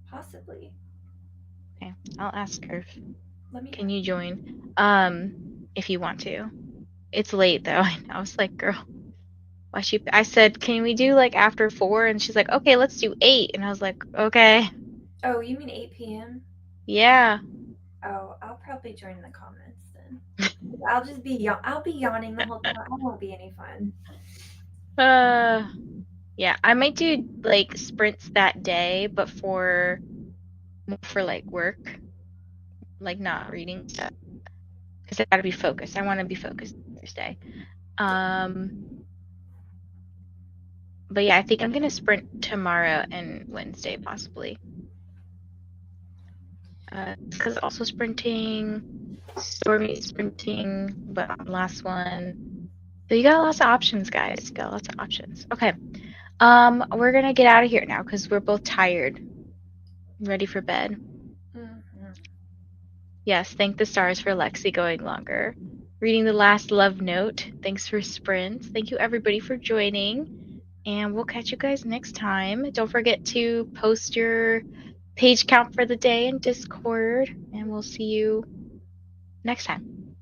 Possibly. Okay, I'll ask her. Let me Can know. you join? If you want to. It's late though. I was like, girl, why she? I said, can we do like after 4? And she's like, okay, let's do 8. And I was like, okay, Oh, you mean 8 p.m.? yeah. Oh, I'll probably join the comments then. I'll just be I'll be yawning the whole time. It won't be any fun. Uh, yeah. I might do like sprints that day, but for more for like work, like not reading stuff, because I gotta be focused. I want to be focused Thursday. Um, but yeah, I think I'm gonna sprint tomorrow and Wednesday possibly. Because also sprinting, Stormy sprinting, but on the last one. So you got lots of options, guys. You got lots of options. Okay. We're gonna get out of here now because we're both tired, ready for bed. Mm-hmm. Yes, thank the stars for Lexi going longer. Reading the last love note. Thanks for sprints. Thank you everybody for joining. And we'll catch you guys next time. Don't forget to post your page count for the day in Discord, and we'll see you next time.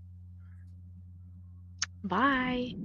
Bye.